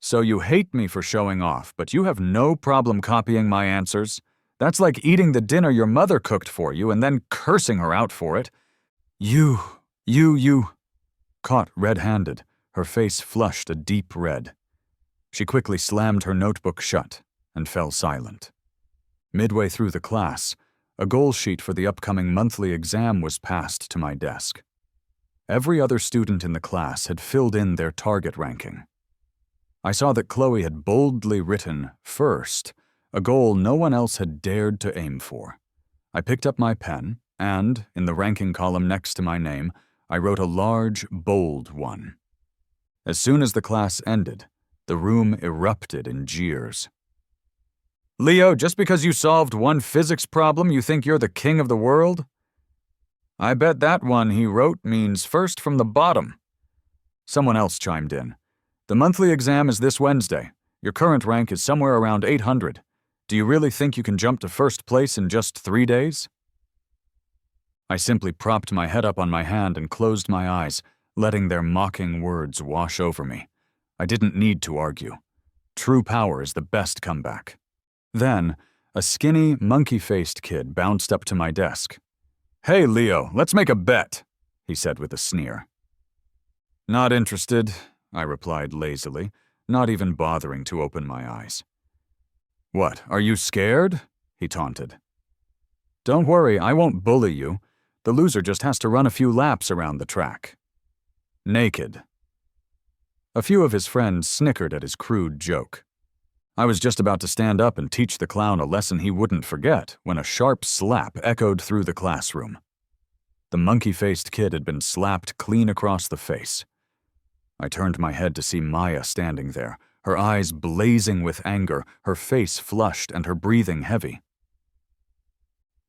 "So you hate me for showing off, but you have no problem copying my answers? That's like eating the dinner your mother cooked for you and then cursing her out for it. You. Caught red-handed, her face flushed a deep red. She quickly slammed her notebook shut and fell silent. Midway through the class, a goal sheet for the upcoming monthly exam was passed to my desk. Every other student in the class had filled in their target ranking. I saw that Chloe had boldly written first, a goal no one else had dared to aim for. I picked up my pen and, in the ranking column next to my name, I wrote a large, bold one. As soon as the class ended, the room erupted in jeers. "Leo, just because you solved one physics problem, you think you're the king of the world? I bet that one he wrote means first from the bottom." Someone else chimed in. "The monthly exam is this Wednesday. Your current rank is somewhere around 800. Do you really think you can jump to first place in just 3 days?" I simply propped my head up on my hand and closed my eyes, letting their mocking words wash over me. I didn't need to argue. True power is the best comeback. Then, a skinny, monkey-faced kid bounced up to my desk. "Hey, Leo, let's make a bet," he said with a sneer. "Not interested," I replied lazily, not even bothering to open my eyes. "What, are you scared?" he taunted. "Don't worry, I won't bully you. The loser just has to run a few laps around the track. Naked." A few of his friends snickered at his crude joke. I was just about to stand up and teach the clown a lesson he wouldn't forget when a sharp slap echoed through the classroom. The monkey-faced kid had been slapped clean across the face. I turned my head to see Maya standing there, her eyes blazing with anger, her face flushed and her breathing heavy.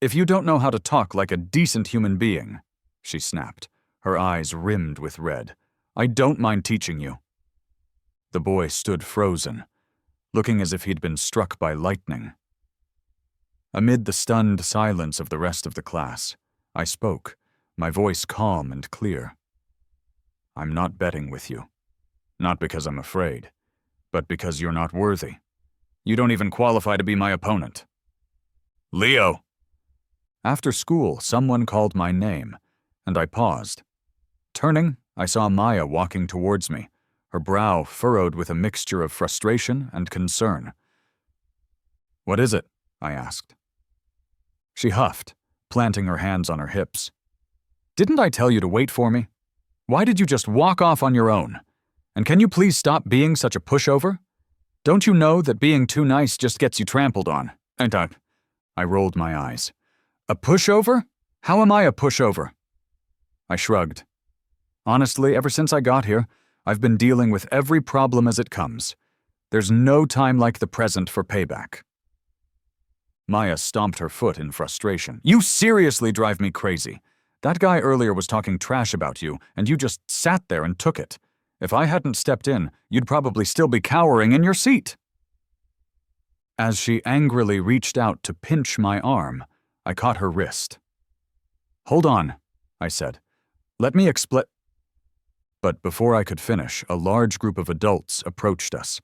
"If you don't know how to talk like a decent human being," she snapped, her eyes rimmed with red, "I don't mind teaching you." The boy stood frozen, looking as if he'd been struck by lightning. Amid the stunned silence of the rest of the class, I spoke, my voice calm and clear. "I'm not betting with you. Not because I'm afraid, but because you're not worthy. You don't even qualify to be my opponent." "Leo!" After school, someone called my name, and I paused. Turning, I saw Maya walking towards me, her brow furrowed with a mixture of frustration and concern. "What is it?" I asked. She huffed, planting her hands on her hips. "Didn't I tell you to wait for me? Why did you just walk off on your own? And can you please stop being such a pushover? Don't you know that being too nice just gets you trampled on?" And I rolled my eyes. "A pushover? How am I a pushover?" I shrugged. "Honestly, ever since I got here, I've been dealing with every problem as it comes. There's no time like the present for payback." Maya stomped her foot in frustration. "You seriously drive me crazy. That guy earlier was talking trash about you, and you just sat there and took it. If I hadn't stepped in, you'd probably still be cowering in your seat." As she angrily reached out to pinch my arm, I caught her wrist. "Hold on," I said. "Let me explain." But before I could finish, a large group of adults approached us.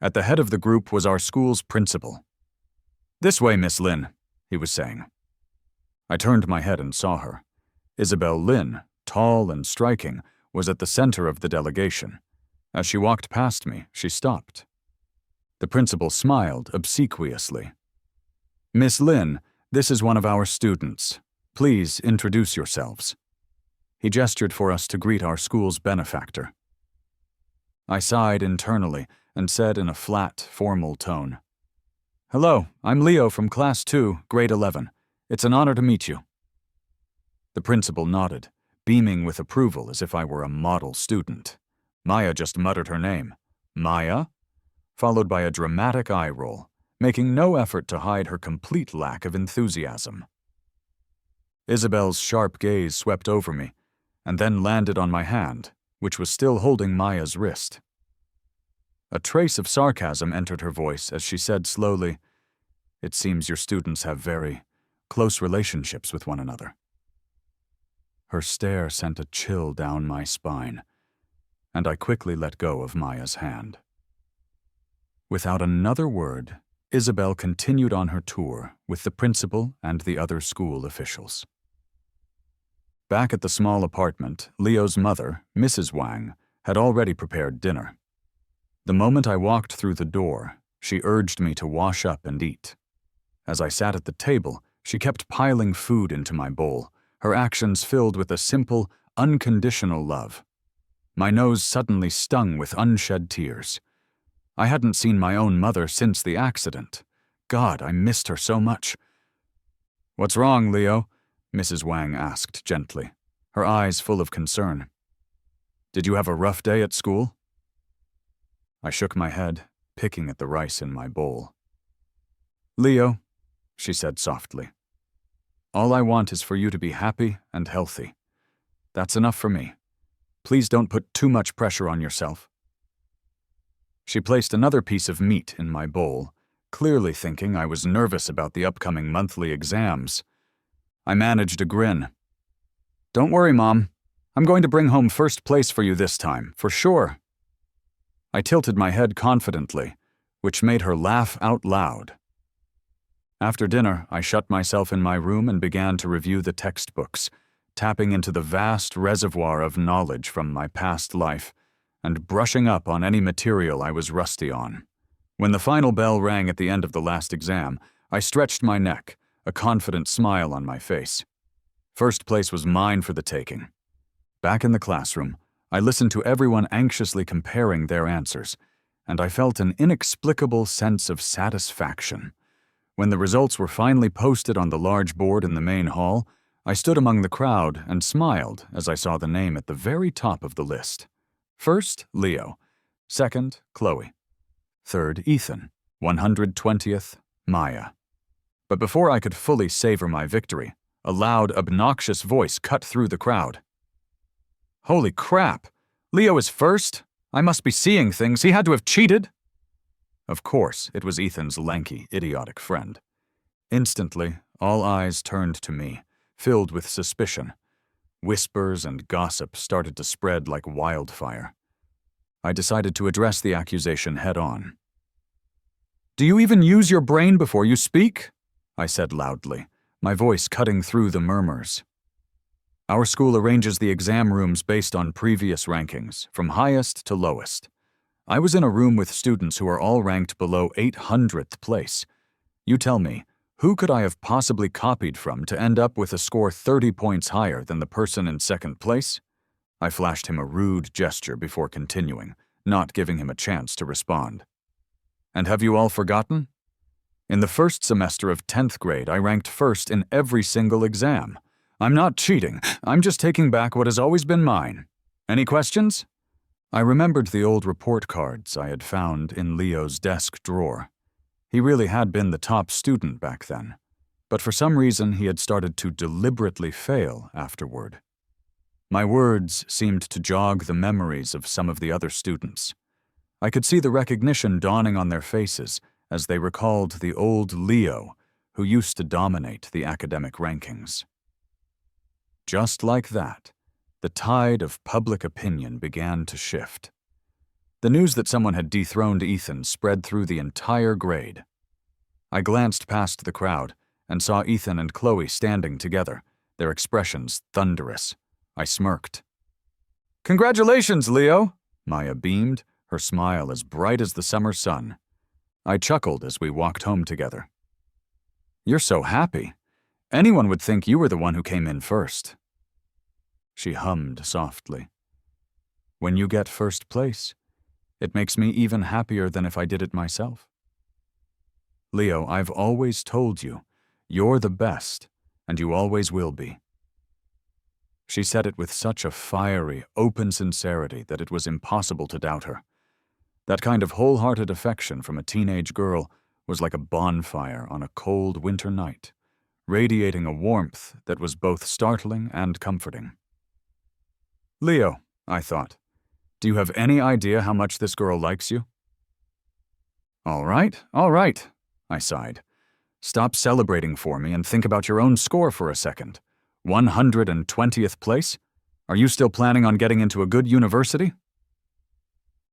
At the head of the group was our school's principal. "This way, Miss Lynn," he was saying. I turned my head and saw her. Isabelle Lynn, tall and striking, was at the center of the delegation. As she walked past me, she stopped. The principal smiled obsequiously. "Miss Lynn, this is one of our students. Please introduce yourselves." He gestured for us to greet our school's benefactor. I sighed internally and said in a flat, formal tone, "Hello, I'm Leo from Class 2, Grade 11. It's an honor to meet you." The principal nodded, beaming with approval as if I were a model student. Maya just muttered her name, "Maya?" followed by a dramatic eye roll, making no effort to hide her complete lack of enthusiasm. Isabelle's sharp gaze swept over me, and then landed on my hand, which was still holding Maya's wrist. A trace of sarcasm entered her voice as she said slowly, "It seems your students have very close relationships with one another." Her stare sent a chill down my spine, and I quickly let go of Maya's hand. Without another word, Isabelle continued on her tour with the principal and the other school officials. Back at the small apartment, Leo's mother, Mrs. Wang, had already prepared dinner. The moment I walked through the door, she urged me to wash up and eat. As I sat at the table, she kept piling food into my bowl, her actions filled with a simple, unconditional love. My nose suddenly stung with unshed tears. I hadn't seen my own mother since the accident. God, I missed her so much. "What's wrong, Leo?" Mrs. Wang asked gently, her eyes full of concern. "Did you have a rough day at school?" I shook my head, picking at the rice in my bowl. "Leo," she said softly, "all I want is for you to be happy and healthy. That's enough for me. Please don't put too much pressure on yourself." She placed another piece of meat in my bowl, clearly thinking I was nervous about the upcoming monthly exams. I managed a grin. "Don't worry, Mom. I'm going to bring home first place for you this time, for sure." I tilted my head confidently, which made her laugh out loud. After dinner, I shut myself in my room and began to review the textbooks, tapping into the vast reservoir of knowledge from my past life, and brushing up on any material I was rusty on. When the final bell rang at the end of the last exam, I stretched my neck, a confident smile on my face. First place was mine for the taking. Back in the classroom, I listened to everyone anxiously comparing their answers, and I felt an inexplicable sense of satisfaction. When the results were finally posted on the large board in the main hall, I stood among the crowd and smiled as I saw the name at the very top of the list. First, Leo. Second, Chloe. Third, Ethan. 120th, Maya. But before I could fully savor my victory, a loud, obnoxious voice cut through the crowd. "Holy crap! Leo is first? I must be seeing things. He had to have cheated!" Of course, it was Ethan's lanky, idiotic friend. Instantly, all eyes turned to me, filled with suspicion. Whispers and gossip started to spread like wildfire. I decided to address the accusation head-on. "Do you even use your brain before you speak?" I said loudly, my voice cutting through the murmurs. Our school arranges the exam rooms based on previous rankings, from highest to lowest. I was in a room with students who are all ranked below 800th place. You tell me, who could I have possibly copied from to end up with a score 30 points higher than the person in second place? I flashed him a rude gesture before continuing, not giving him a chance to respond. "And have you all forgotten? In the first semester of 10th grade, I ranked first in every single exam. I'm not cheating. I'm just taking back what has always been mine. Any questions?" I remembered the old report cards I had found in Leo's desk drawer. He really had been the top student back then, but for some reason he had started to deliberately fail afterward. My words seemed to jog the memories of some of the other students. I could see the recognition dawning on their faces as they recalled the old Leo, who used to dominate the academic rankings. Just like that, the tide of public opinion began to shift. The news that someone had dethroned Ethan spread through the entire grade. I glanced past the crowd and saw Ethan and Chloe standing together, their expressions thunderous. I smirked. "Congratulations, Leo!" Maya beamed, her smile as bright as the summer sun. I chuckled as we walked home together. "You're so happy. Anyone would think you were the one who came in first." She hummed softly. "When you get first place, it makes me even happier than if I did it myself. Leo, I've always told you, you're the best, and you always will be." She said it with such a fiery, open sincerity that it was impossible to doubt her. That kind of wholehearted affection from a teenage girl was like a bonfire on a cold winter night, radiating a warmth that was both startling and comforting. "Leo," I thought, "do you have any idea how much this girl likes you?" All right, I sighed. "Stop celebrating for me and think about your own score for a second. 120th place? Are you still planning on getting into a good university?"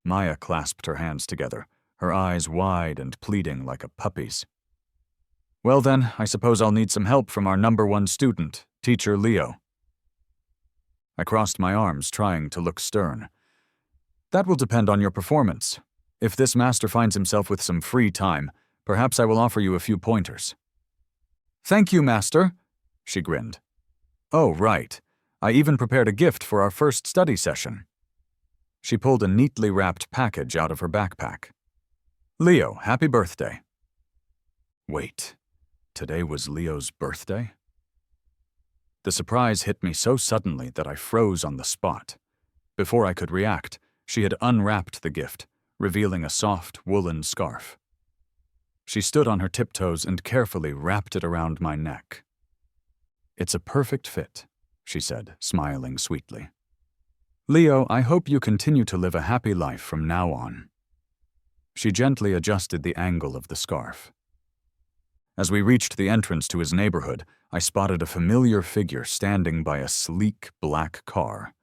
Maya clasped her hands together, her eyes wide and pleading like a puppy's. "Well then, I suppose I'll need some help from our #1 student, Teacher Leo." I crossed my arms, trying to look stern. "That will depend on your performance. If this master finds himself with some free time, perhaps I will offer you a few pointers." "Thank you, master," she grinned. "Oh, right. I even prepared a gift for our first study session." She pulled a neatly wrapped package out of her backpack. "Leo, happy birthday." Wait, today was Leo's birthday? The surprise hit me so suddenly that I froze on the spot. Before I could react, she had unwrapped the gift, revealing a soft woolen scarf. She stood on her tiptoes and carefully wrapped it around my neck. "It's a perfect fit," she said, smiling sweetly. "Leo, I hope you continue to live a happy life from now on." She gently adjusted the angle of the scarf. As we reached the entrance to his neighborhood, I spotted a familiar figure standing by a sleek black car.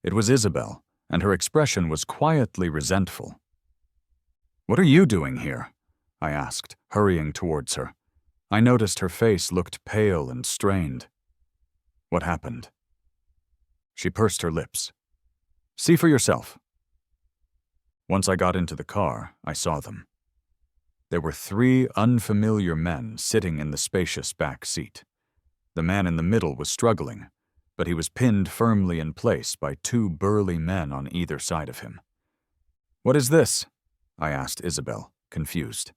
It was Isabelle, and her expression was quietly resentful. "What are you doing here?" I asked, hurrying towards her. I noticed her face looked pale and strained. "What happened?" She pursed her lips. "See for yourself." Once I got into the car, I saw them. There were 3 unfamiliar men sitting in the spacious back seat. The man in the middle was struggling, but he was pinned firmly in place by 2 burly men on either side of him. "What is this?" I asked Isabelle, confused.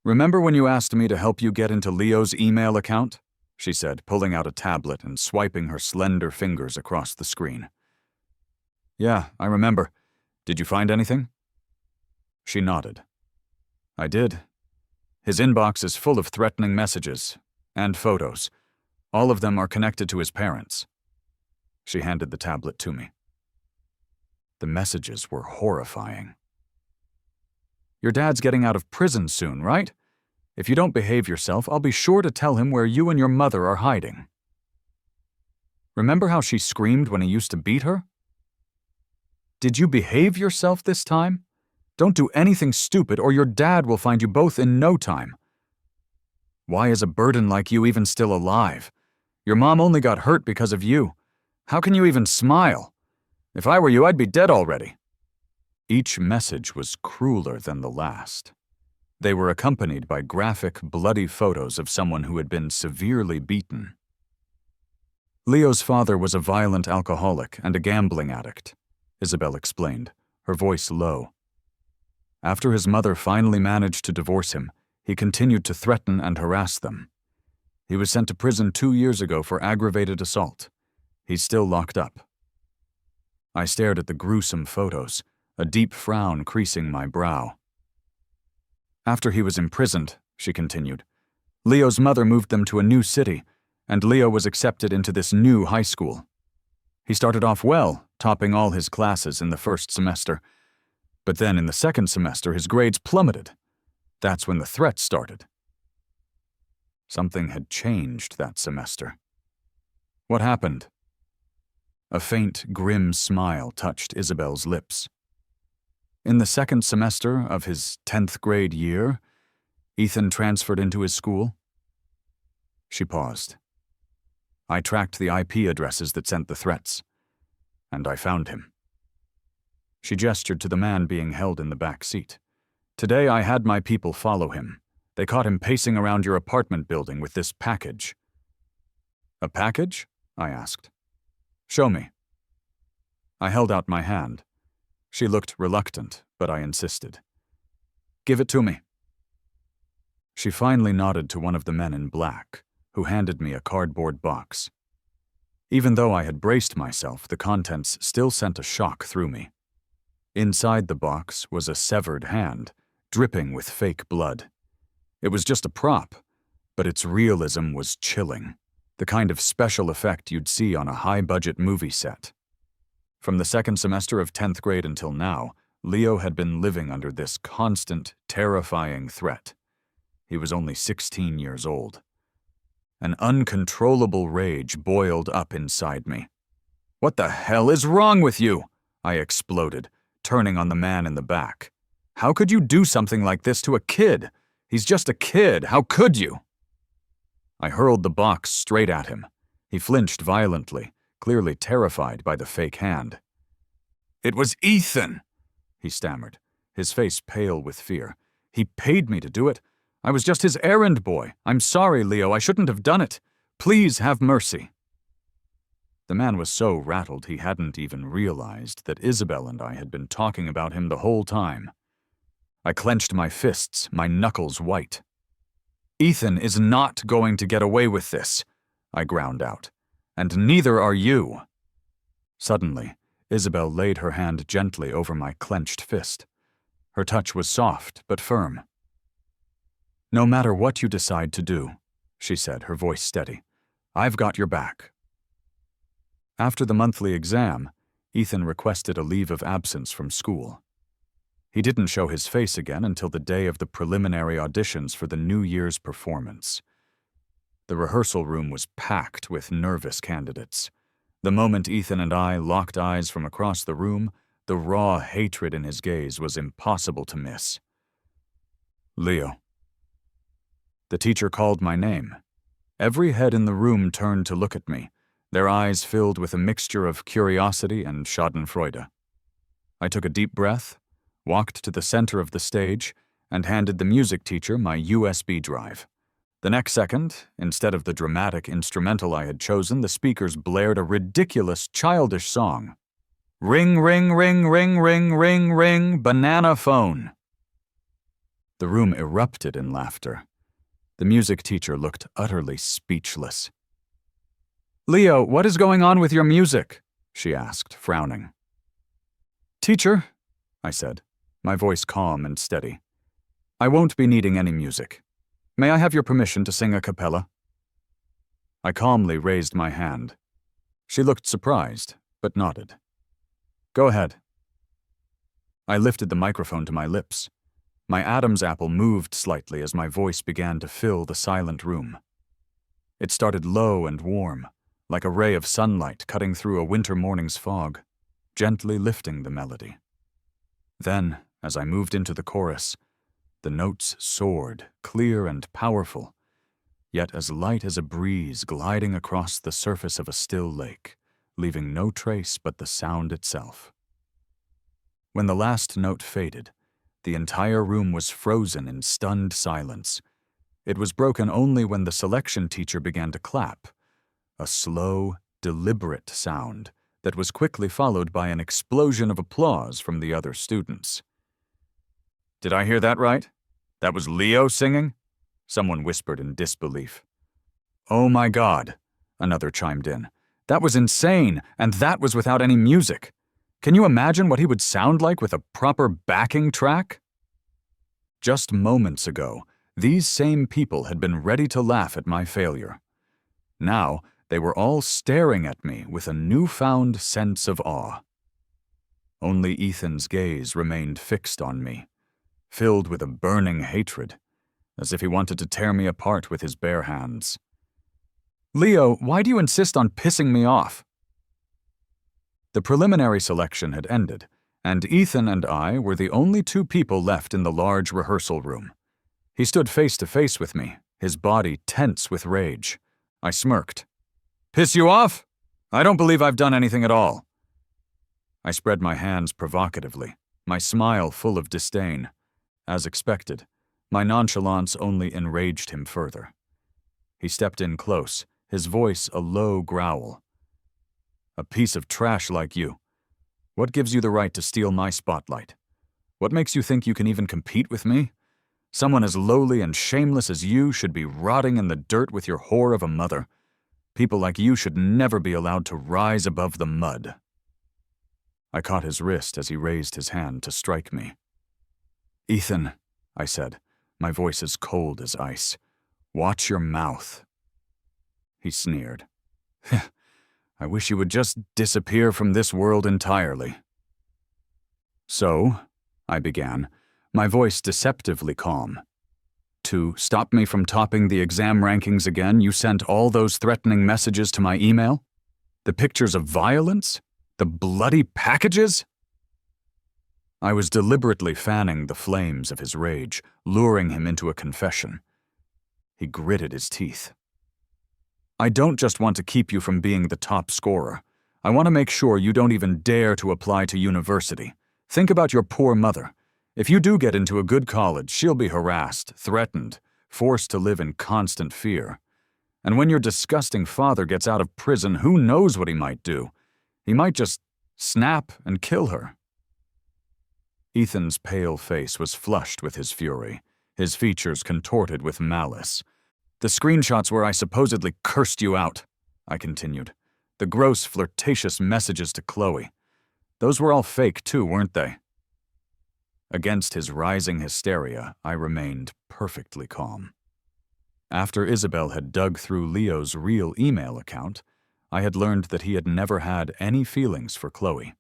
"Remember when you asked me to help you get into Leo's email account?" she said, pulling out a tablet and swiping her slender fingers across the screen. "Yeah, I remember. Did you find anything?" She nodded. "I did. His inbox is full of threatening messages and photos. All of them are connected to his parents." She handed the tablet to me. The messages were horrifying. "Your dad's getting out of prison soon, right? If you don't behave yourself, I'll be sure to tell him where you and your mother are hiding. Remember how she screamed when he used to beat her? Did you behave yourself this time? Don't do anything stupid or your dad will find you both in no time. Why is a burden like you even still alive? Your mom only got hurt because of you. How can you even smile? If I were you, I'd be dead already." Each message was crueler than the last. They were accompanied by graphic, bloody photos of someone who had been severely beaten. Leo's father was a violent alcoholic and a gambling addict, Isabelle explained, her voice low. After his mother finally managed to divorce him, he continued to threaten and harass them. He was sent to prison 2 years ago for aggravated assault. He's still locked up. I stared at the gruesome photos, a deep frown creasing my brow. After he was imprisoned, she continued, Leo's mother moved them to a new city, and Leo was accepted into this new high school. He started off well, topping all his classes in the first semester. But then in the second semester, his grades plummeted. That's when the threats started. Something had changed that semester. What happened? A faint, grim smile touched Isabelle's lips. In the second semester of his 10th grade year, Ethan transferred into his school. She paused. I tracked the IP addresses that sent the threats, and I found him. She gestured to the man being held in the back seat. Today I had my people follow him. They caught him pacing around your apartment building with this package. A package? I asked. Show me. I held out my hand. She looked reluctant, but I insisted. Give it to me. She finally nodded to one of the men in black, who handed me a cardboard box. Even though I had braced myself, the contents still sent a shock through me. Inside the box was a severed hand, dripping with fake blood. It was just a prop, but its realism was chilling, the kind of special effect you'd see on a high-budget movie set. From the second semester of 10th grade until now, Leo had been living under this constant, terrifying threat. He was only 16 years old. An uncontrollable rage boiled up inside me. "What the hell is wrong with you?" I exploded, turning on the man in the back. "How could you do something like this to a kid? He's just a kid. How could you?" I hurled the box straight at him. He flinched violently, clearly terrified by the fake hand. "It was Ethan," he stammered, his face pale with fear. "He paid me to do it. I was just his errand boy. I'm sorry, Leo. I shouldn't have done it. Please have mercy." The man was so rattled he hadn't even realized that Isabelle and I had been talking about him the whole time. I clenched my fists, my knuckles white. "Ethan is not going to get away with this," I ground out. "And neither are you." Suddenly, Isabelle laid her hand gently over my clenched fist. Her touch was soft but firm. "No matter what you decide to do," she said, her voice steady, "I've got your back." After the monthly exam, Ethan requested a leave of absence from school. He didn't show his face again until the day of the preliminary auditions for the New Year's performance. The rehearsal room was packed with nervous candidates. The moment Ethan and I locked eyes from across the room, the raw hatred in his gaze was impossible to miss. "Leo." The teacher called my name. Every head in the room turned to look at me, their eyes filled with a mixture of curiosity and schadenfreude. I took a deep breath, walked to the center of the stage, and handed the music teacher my USB drive. The next second, instead of the dramatic instrumental I had chosen, the speakers blared a ridiculous, childish song. "Ring, ring, ring, ring, ring, ring, ring, banana phone." The room erupted in laughter. The music teacher looked utterly speechless. "Leo, what is going on with your music?" she asked, frowning. "Teacher," I said, my voice calm and steady, "I won't be needing any music. May I have your permission to sing a cappella?" I calmly raised my hand. She looked surprised, but nodded. "Go ahead." I lifted the microphone to my lips. My Adam's apple moved slightly as my voice began to fill the silent room. It started low and warm, like a ray of sunlight cutting through a winter morning's fog, gently lifting the melody. Then, as I moved into the chorus, the notes soared, clear and powerful, yet as light as a breeze gliding across the surface of a still lake, leaving no trace but the sound itself. When the last note faded, the entire room was frozen in stunned silence. It was broken only when the selection teacher began to clap, a slow, deliberate sound that was quickly followed by an explosion of applause from the other students. "Did I hear that right? That was Leo singing?" Someone whispered in disbelief. "Oh my God," another chimed in. "That was insane, and that was without any music. Can you imagine what he would sound like with a proper backing track?" Just moments ago, these same people had been ready to laugh at my failure. Now, they were all staring at me with a newfound sense of awe. Only Ethan's gaze remained fixed on me, filled with a burning hatred, as if he wanted to tear me apart with his bare hands. "Leo, why do you insist on pissing me off?" The preliminary selection had ended, and Ethan and I were the only two people left in the large rehearsal room. He stood face to face with me, his body tense with rage. I smirked. "Piss you off? I don't believe I've done anything at all." I spread my hands provocatively, my smile full of disdain. As expected, my nonchalance only enraged him further. He stepped in close, his voice a low growl. "A piece of trash like you. What gives you the right to steal my spotlight? What makes you think you can even compete with me? Someone as lowly and shameless as you should be rotting in the dirt with your whore of a mother. People like you should never be allowed to rise above the mud." I caught his wrist as he raised his hand to strike me. "Ethan," I said, my voice as cold as ice, "watch your mouth." He sneered. "I wish you would just disappear from this world entirely." "So," I began, my voice deceptively calm. "To stop me from topping the exam rankings again, you sent all those threatening messages to my email? The pictures of violence? The bloody packages?" I was deliberately fanning the flames of his rage, luring him into a confession. He gritted his teeth. "I don't just want to keep you from being the top scorer. I want to make sure you don't even dare to apply to university. Think about your poor mother. If you do get into a good college, she'll be harassed, threatened, forced to live in constant fear. And when your disgusting father gets out of prison, who knows what he might do? He might just snap and kill her." Ethan's pale face was flushed with his fury, his features contorted with malice. "The screenshots where I supposedly cursed you out," I continued. "The gross, flirtatious messages to Chloe. Those were all fake too, weren't they?" Against his rising hysteria, I remained perfectly calm. After Isabelle had dug through Leo's real email account, I had learned that he had never had any feelings for Chloe.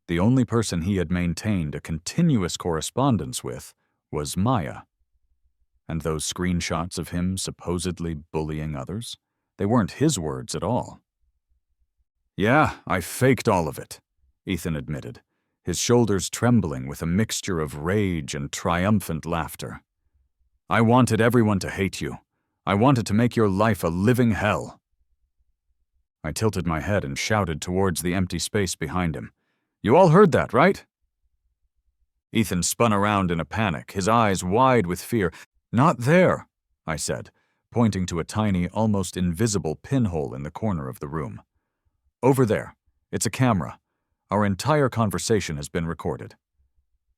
The only person he had maintained a continuous correspondence with was Maya. And those screenshots of him supposedly bullying others, they weren't his words at all. "Yeah, I faked all of it," Ethan admitted, his shoulders trembling with a mixture of rage and triumphant laughter. "I wanted everyone to hate you. I wanted to make your life a living hell." I tilted my head and shouted towards the empty space behind him. "You all heard that, right?" Ethan spun around in a panic, his eyes wide with fear. "Not there," I said, pointing to a tiny, almost invisible pinhole in the corner of the room. "Over there. It's a camera. Our entire conversation has been recorded.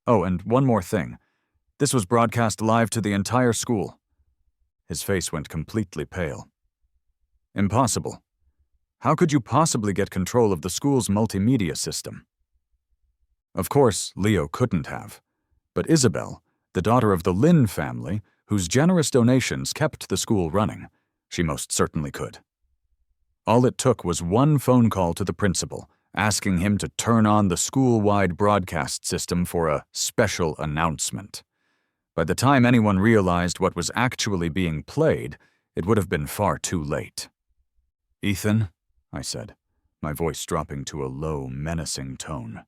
Oh, and one more thing. This was broadcast live to the entire school." His face went completely pale. "Impossible. How could you possibly get control of the school's multimedia system?" Of course, Leo couldn't have. But Isabelle, the daughter of the Lin family, whose generous donations kept the school running, she most certainly could. All it took was one phone call to the principal, asking him to turn on the school-wide broadcast system for a special announcement. By the time anyone realized what was actually being played, it would have been far too late. "Ethan," I said, my voice dropping to a low, menacing tone.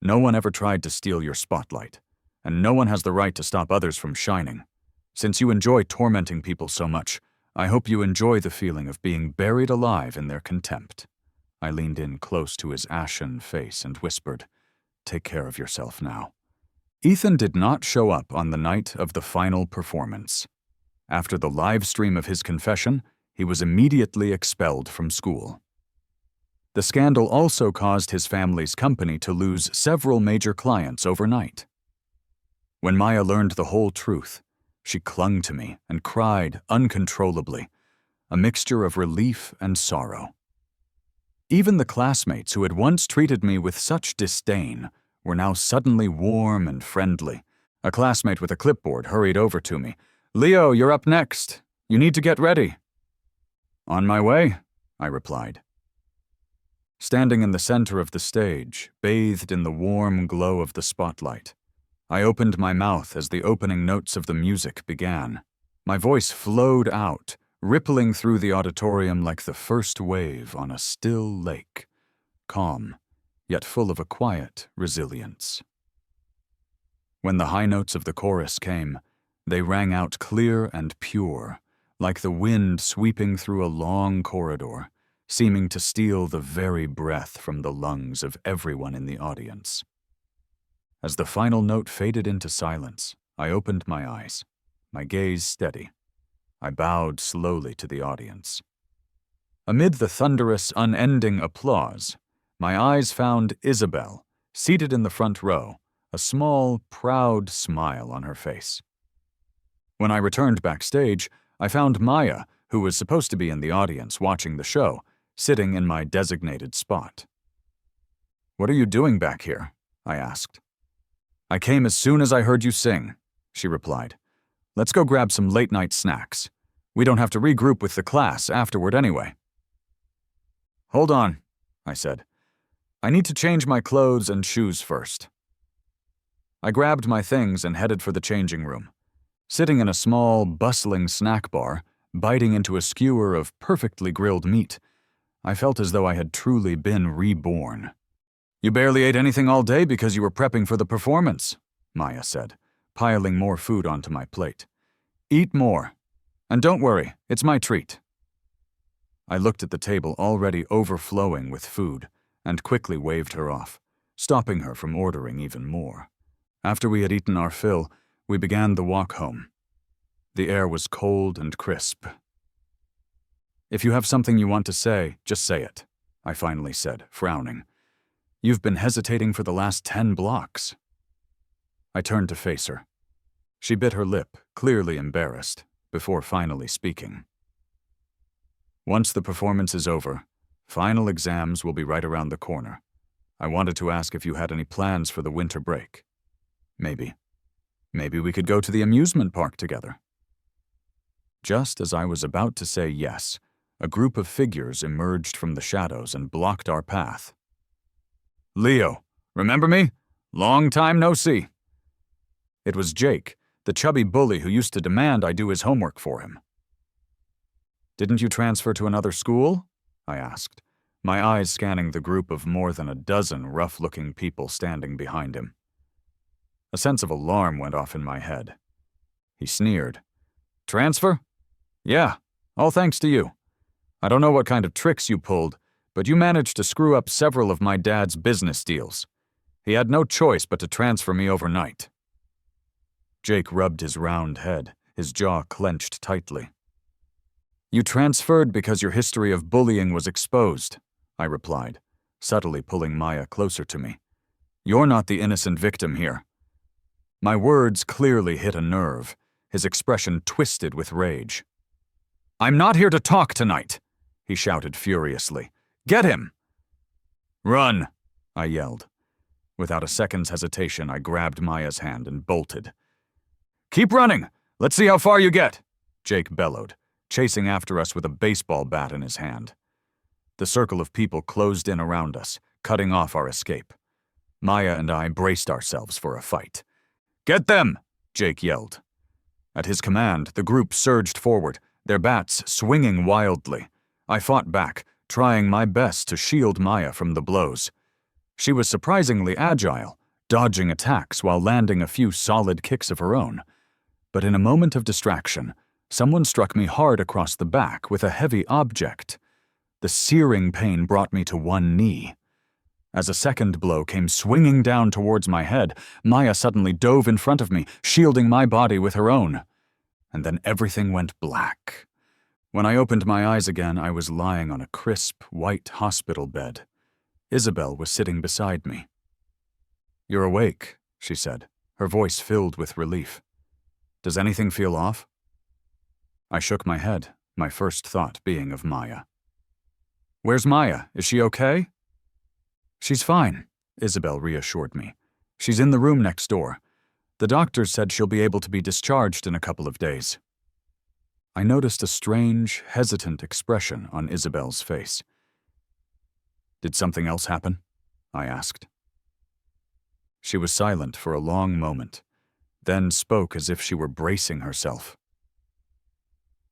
"No one ever tried to steal your spotlight, and no one has the right to stop others from shining. Since you enjoy tormenting people so much, I hope you enjoy the feeling of being buried alive in their contempt." I leaned in close to his ashen face and whispered, "Take care of yourself now." Ethan did not show up on the night of the final performance. After the live stream of his confession, he was immediately expelled from school. The scandal also caused his family's company to lose several major clients overnight. When Maya learned the whole truth, she clung to me and cried uncontrollably, a mixture of relief and sorrow. Even the classmates who had once treated me with such disdain were now suddenly warm and friendly. A classmate with a clipboard hurried over to me. "Leo, you're up next. You need to get ready." "On my way," I replied. Standing in the center of the stage, bathed in the warm glow of the spotlight, I opened my mouth as the opening notes of the music began. My voice flowed out, rippling through the auditorium like the first wave on a still lake, calm, yet full of a quiet resilience. When the high notes of the chorus came, they rang out clear and pure, like the wind sweeping through a long corridor, seeming to steal the very breath from the lungs of everyone in the audience. As the final note faded into silence, I opened my eyes, my gaze steady. I bowed slowly to the audience. Amid the thunderous, unending applause, my eyes found Isabelle, seated in the front row, a small, proud smile on her face. When I returned backstage, I found Maya, who was supposed to be in the audience watching the show, sitting in my designated spot. "What are you doing back here?" I asked. "I came as soon as I heard you sing," she replied. "Let's go grab some late-night snacks. We don't have to regroup with the class afterward anyway." "Hold on," I said. "I need to change my clothes and shoes first." I grabbed my things and headed for the changing room. Sitting in a small, bustling snack bar, biting into a skewer of perfectly grilled meat, I felt as though I had truly been reborn. "You barely ate anything all day because you were prepping for the performance," Maya said, piling more food onto my plate. "Eat more. And don't worry, it's my treat." I looked at the table already overflowing with food and quickly waved her off, stopping her from ordering even more. After we had eaten our fill, we began the walk home. The air was cold and crisp. "If you have something you want to say, just say it," I finally said, frowning. "You've been hesitating for the last 10 blocks." I turned to face her. She bit her lip, clearly embarrassed, before finally speaking. "Once the performance is over, final exams will be right around the corner. I wanted to ask if you had any plans for the winter break. Maybe we could go to the amusement park together." Just as I was about to say yes, a group of figures emerged from the shadows and blocked our path. "Leo, remember me? Long time no see." It was Jake, the chubby bully who used to demand I do his homework for him. "Didn't you transfer to another school?" I asked, my eyes scanning the group of more than a dozen rough-looking people standing behind him. A sense of alarm went off in my head. He sneered. "Transfer? Yeah, all thanks to you. I don't know what kind of tricks you pulled, but you managed to screw up several of my dad's business deals. He had no choice but to transfer me overnight." Jake rubbed his round head, his jaw clenched tightly. "You transferred because your history of bullying was exposed," I replied, subtly pulling Maya closer to me. "You're not the innocent victim here." My words clearly hit a nerve, his expression twisted with rage. "I'm not here to talk tonight," he shouted furiously. "Get him!" "Run!" I yelled. Without a second's hesitation, I grabbed Maya's hand and bolted. "Keep running! Let's see how far you get!" Jake bellowed, chasing after us with a baseball bat in his hand. The circle of people closed in around us, cutting off our escape. Maya and I braced ourselves for a fight. "Get them!" Jake yelled. At his command, the group surged forward, their bats swinging wildly. I fought back, trying my best to shield Maya from the blows. She was surprisingly agile, dodging attacks while landing a few solid kicks of her own. But in a moment of distraction, someone struck me hard across the back with a heavy object. The searing pain brought me to one knee. As a second blow came swinging down towards my head, Maya suddenly dove in front of me, shielding my body with her own. And then everything went black. When I opened my eyes again, I was lying on a crisp, white hospital bed. Isabelle was sitting beside me. "You're awake," she said, her voice filled with relief. "Does anything feel off?" I shook my head, my first thought being of Maya. "Where's Maya? Is she okay?" "She's fine," Isabelle reassured me. "She's in the room next door. The doctor said she'll be able to be discharged in a couple of days." I noticed a strange, hesitant expression on Isabelle's face. "Did something else happen?" I asked. She was silent for a long moment, then spoke as if she were bracing herself.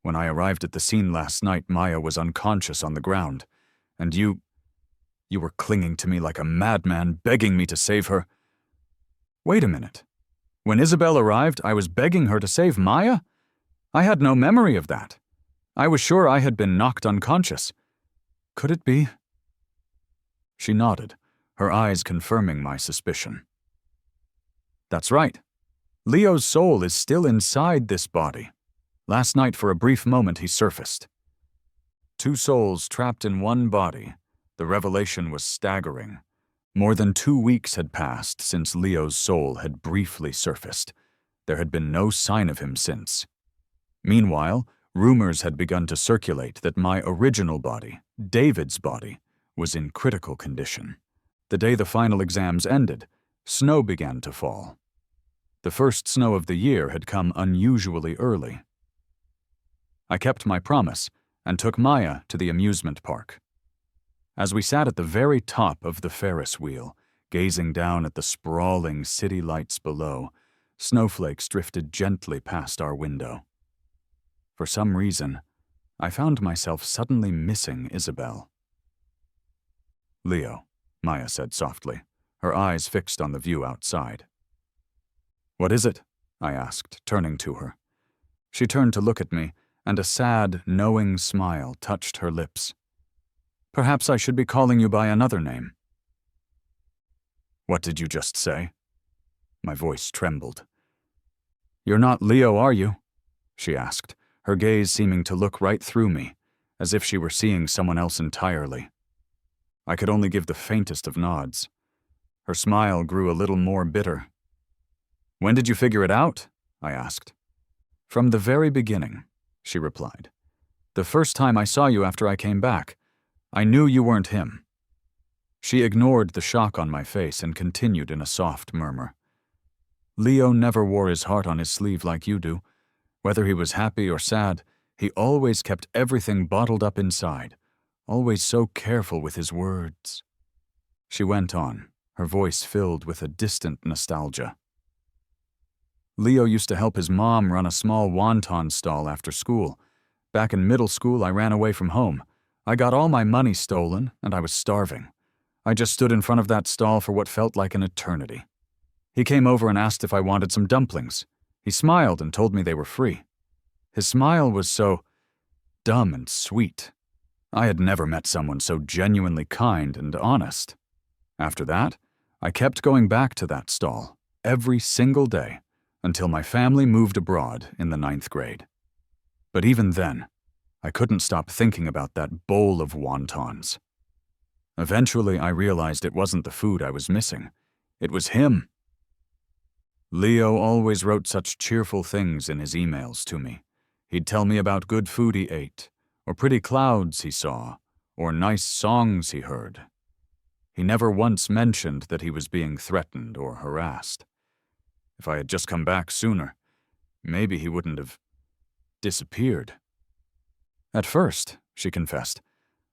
When I arrived at the scene last night, Maya was unconscious on the ground, and you were clinging to me like a madman, begging me to save her. Wait a minute. When Isabelle arrived, I was begging her to save Maya? I had no memory of that. I was sure I had been knocked unconscious. Could it be? She nodded, her eyes confirming my suspicion. That's right. Leo's soul is still inside this body. Last night, for a brief moment, he surfaced. 2 souls trapped in one body. The revelation was staggering. More than 2 weeks had passed since Leo's soul had briefly surfaced. There had been no sign of him since. Meanwhile, rumors had begun to circulate that my original body, David's body, was in critical condition. The day the final exams ended, snow began to fall. The first snow of the year had come unusually early. I kept my promise and took Maya to the amusement park. As we sat at the very top of the Ferris wheel, gazing down at the sprawling city lights below, snowflakes drifted gently past our window. For some reason, I found myself suddenly missing Isabelle. Leo, Maya said softly, her eyes fixed on the view outside. What is it? I asked, turning to her. She turned to look at me, and a sad, knowing smile touched her lips. Perhaps I should be calling you by another name. What did you just say? My voice trembled. You're not Leo, are you? She asked, her gaze seeming to look right through me, as if she were seeing someone else entirely. I could only give the faintest of nods. Her smile grew a little more bitter. When did you figure it out? I asked. From the very beginning, she replied. The first time I saw you after I came back, I knew you weren't him. She ignored the shock on my face and continued in a soft murmur. Leo never wore his heart on his sleeve like you do. Whether he was happy or sad, he always kept everything bottled up inside, always so careful with his words. She went on, her voice filled with a distant nostalgia. Leo used to help his mom run a small wonton stall after school. Back in middle school, I ran away from home. I got all my money stolen, and I was starving. I just stood in front of that stall for what felt like an eternity. He came over and asked if I wanted some dumplings. He smiled and told me they were free. His smile was so dumb and sweet. I had never met someone so genuinely kind and honest. After that, I kept going back to that stall every single day until my family moved abroad in the 9th grade. But even then, I couldn't stop thinking about that bowl of wontons. Eventually, I realized it wasn't the food I was missing. It was him. Leo always wrote such cheerful things in his emails to me. He'd tell me about good food he ate, or pretty clouds he saw, or nice songs he heard. He never once mentioned that he was being threatened or harassed. If I had just come back sooner, maybe he wouldn't have disappeared. At first, she confessed,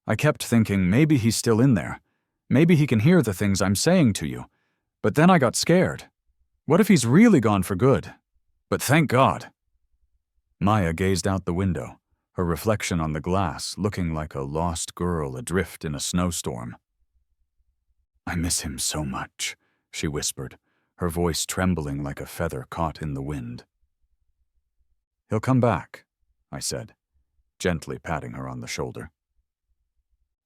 I kept thinking maybe he's still in there. Maybe he can hear the things I'm saying to you. But then I got scared. What if he's really gone for good? But thank God. Maya gazed out the window, her reflection on the glass looking like a lost girl adrift in a snowstorm. I miss him so much, she whispered, her voice trembling like a feather caught in the wind. He'll come back, I said, gently patting her on the shoulder.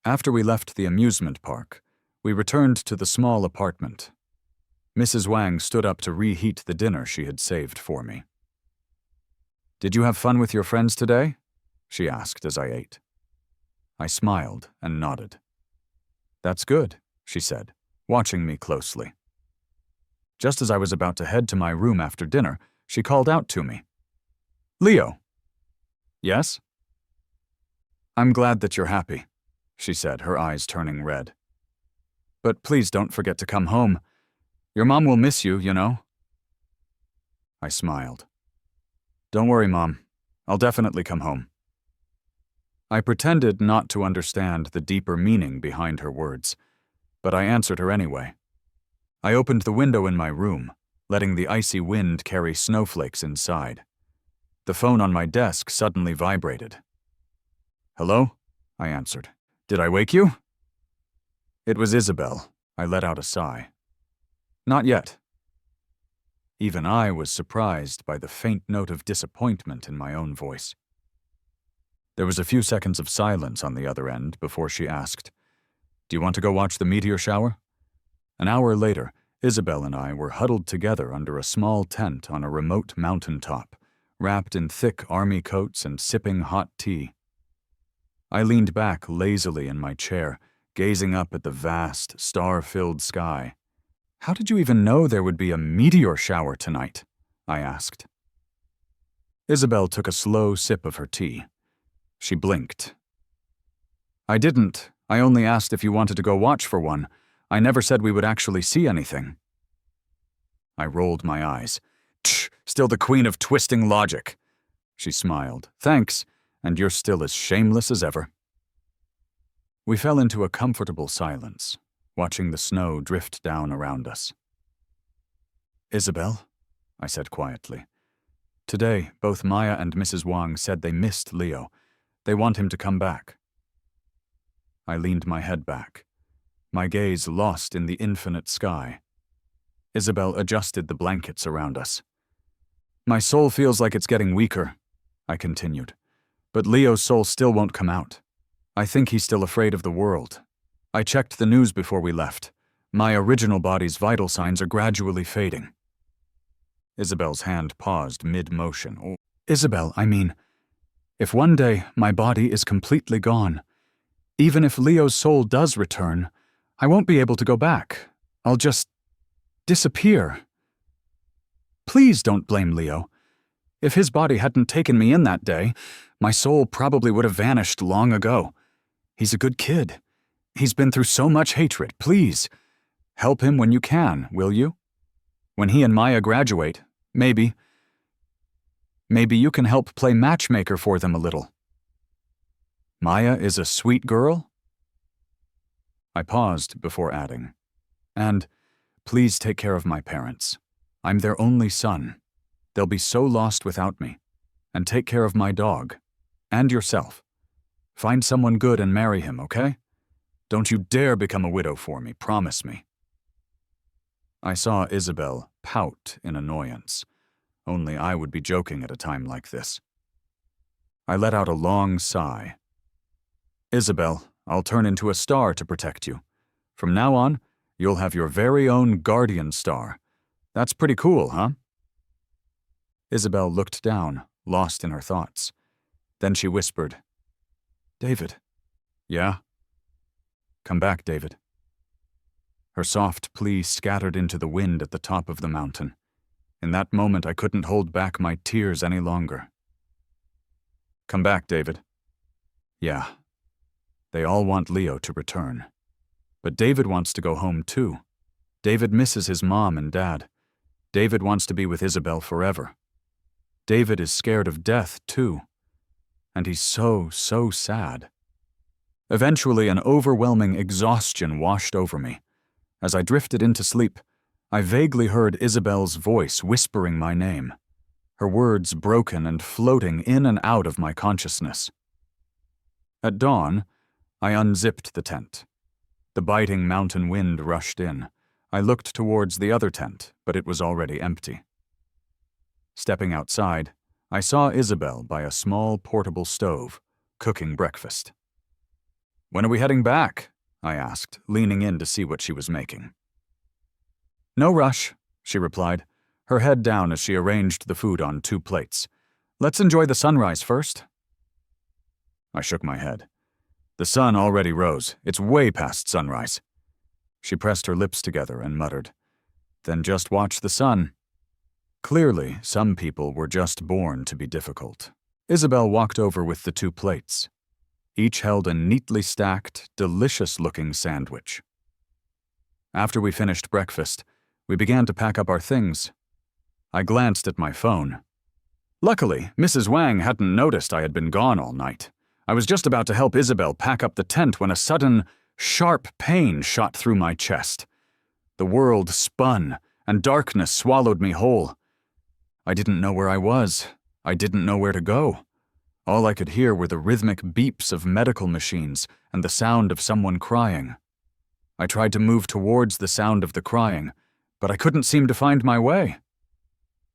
After we left the amusement park, we returned to the small apartment. Mrs. Wang stood up to reheat the dinner she had saved for me. Did you have fun with your friends today? She asked as I ate. I smiled and nodded. That's good, she said, watching me closely. Just as I was about to head to my room after dinner, she called out to me. Leo. Yes? I'm glad that you're happy, she said, her eyes turning red. But please don't forget to come home. Your mom will miss you, you know. I smiled. Don't worry, Mom. I'll definitely come home. I pretended not to understand the deeper meaning behind her words, but I answered her anyway. I opened the window in my room, letting the icy wind carry snowflakes inside. The phone on my desk suddenly vibrated. "Hello?" I answered. "Did I wake you?" It was Isabelle. I let out a sigh. "Not yet." Even I was surprised by the faint note of disappointment in my own voice. There was a few seconds of silence on the other end before she asked, "Do you want to go watch the meteor shower?" An hour later, Isabelle and I were huddled together under a small tent on a remote mountaintop, wrapped in thick army coats and sipping hot tea. I leaned back lazily in my chair, gazing up at the vast, star-filled sky. "How did you even know there would be a meteor shower tonight?" I asked. Isabelle took a slow sip of her tea. She blinked. "I didn't. I only asked if you wanted to go watch for one. I never said we would actually see anything." I rolled my eyes. "Tch, still the queen of twisting logic." She smiled. "Thanks, and you're still as shameless as ever." We fell into a comfortable silence, watching the snow drift down around us. "Isabelle," I said quietly, "today both Maya and Mrs. Wang said they missed Leo. They want him to come back." I leaned my head back, my gaze lost in the infinite sky. Isabelle adjusted the blankets around us. "My soul feels like it's getting weaker," I continued, "but Leo's soul still won't come out. I think he's still afraid of the world. I checked the news before we left. My original body's vital signs are gradually fading." Isabelle's hand paused mid-motion. "Oh, Isabelle, I mean, if one day my body is completely gone, even if Leo's soul does return, I won't be able to go back. I'll just disappear. Please don't blame Leo. If his body hadn't taken me in that day, my soul probably would have vanished long ago. He's a good kid. He's been through so much hatred. Please, help him when you can, will you? When he and Maya graduate, maybe you can help play matchmaker for them a little." "Maya is a sweet girl?" I paused before adding, "And please take care of my parents. I'm their only son. They'll be so lost without me. And take care of my dog. And yourself. Find someone good and marry him, okay? Don't you dare become a widow for me, promise me." I saw Isabelle pout in annoyance. Only I would be joking at a time like this. I let out a long sigh. "Isabelle, I'll turn into a star to protect you. From now on, you'll have your very own guardian star. That's pretty cool, huh?" Isabelle looked down, lost in her thoughts. Then she whispered, "David." "Yeah?" "Come back, David." Her soft plea scattered into the wind at the top of the mountain. In that moment, I couldn't hold back my tears any longer. "Come back, David." "Yeah." They all want Leo to return. But David wants to go home too. David misses his mom and dad. David wants to be with Isabelle forever. David is scared of death too. And he's so sad. Eventually, an overwhelming exhaustion washed over me. As I drifted into sleep, I vaguely heard Isabelle's voice whispering my name, her words broken and floating in and out of my consciousness. At dawn, I unzipped the tent. The biting mountain wind rushed in. I looked towards the other tent, but it was already empty. Stepping outside, I saw Isabelle by a small portable stove, cooking breakfast. "When are we heading back?" I asked, leaning in to see what she was making. "No rush," she replied, her head down as she arranged the food on 2 plates. "Let's enjoy the sunrise first." I shook my head. "The sun already rose. It's way past sunrise." She pressed her lips together and muttered, "Then just watch the sun." Clearly, some people were just born to be difficult. Isabelle walked over with the 2 plates. Each held a neatly stacked, delicious-looking sandwich. After we finished breakfast, we began to pack up our things. I glanced at my phone. Luckily, Mrs. Wang hadn't noticed I had been gone all night. I was just about to help Isabelle pack up the tent when a sudden, sharp pain shot through my chest. The world spun, and darkness swallowed me whole. I didn't know where I was. I didn't know where to go. All I could hear were the rhythmic beeps of medical machines and the sound of someone crying. I tried to move towards the sound of the crying, but I couldn't seem to find my way.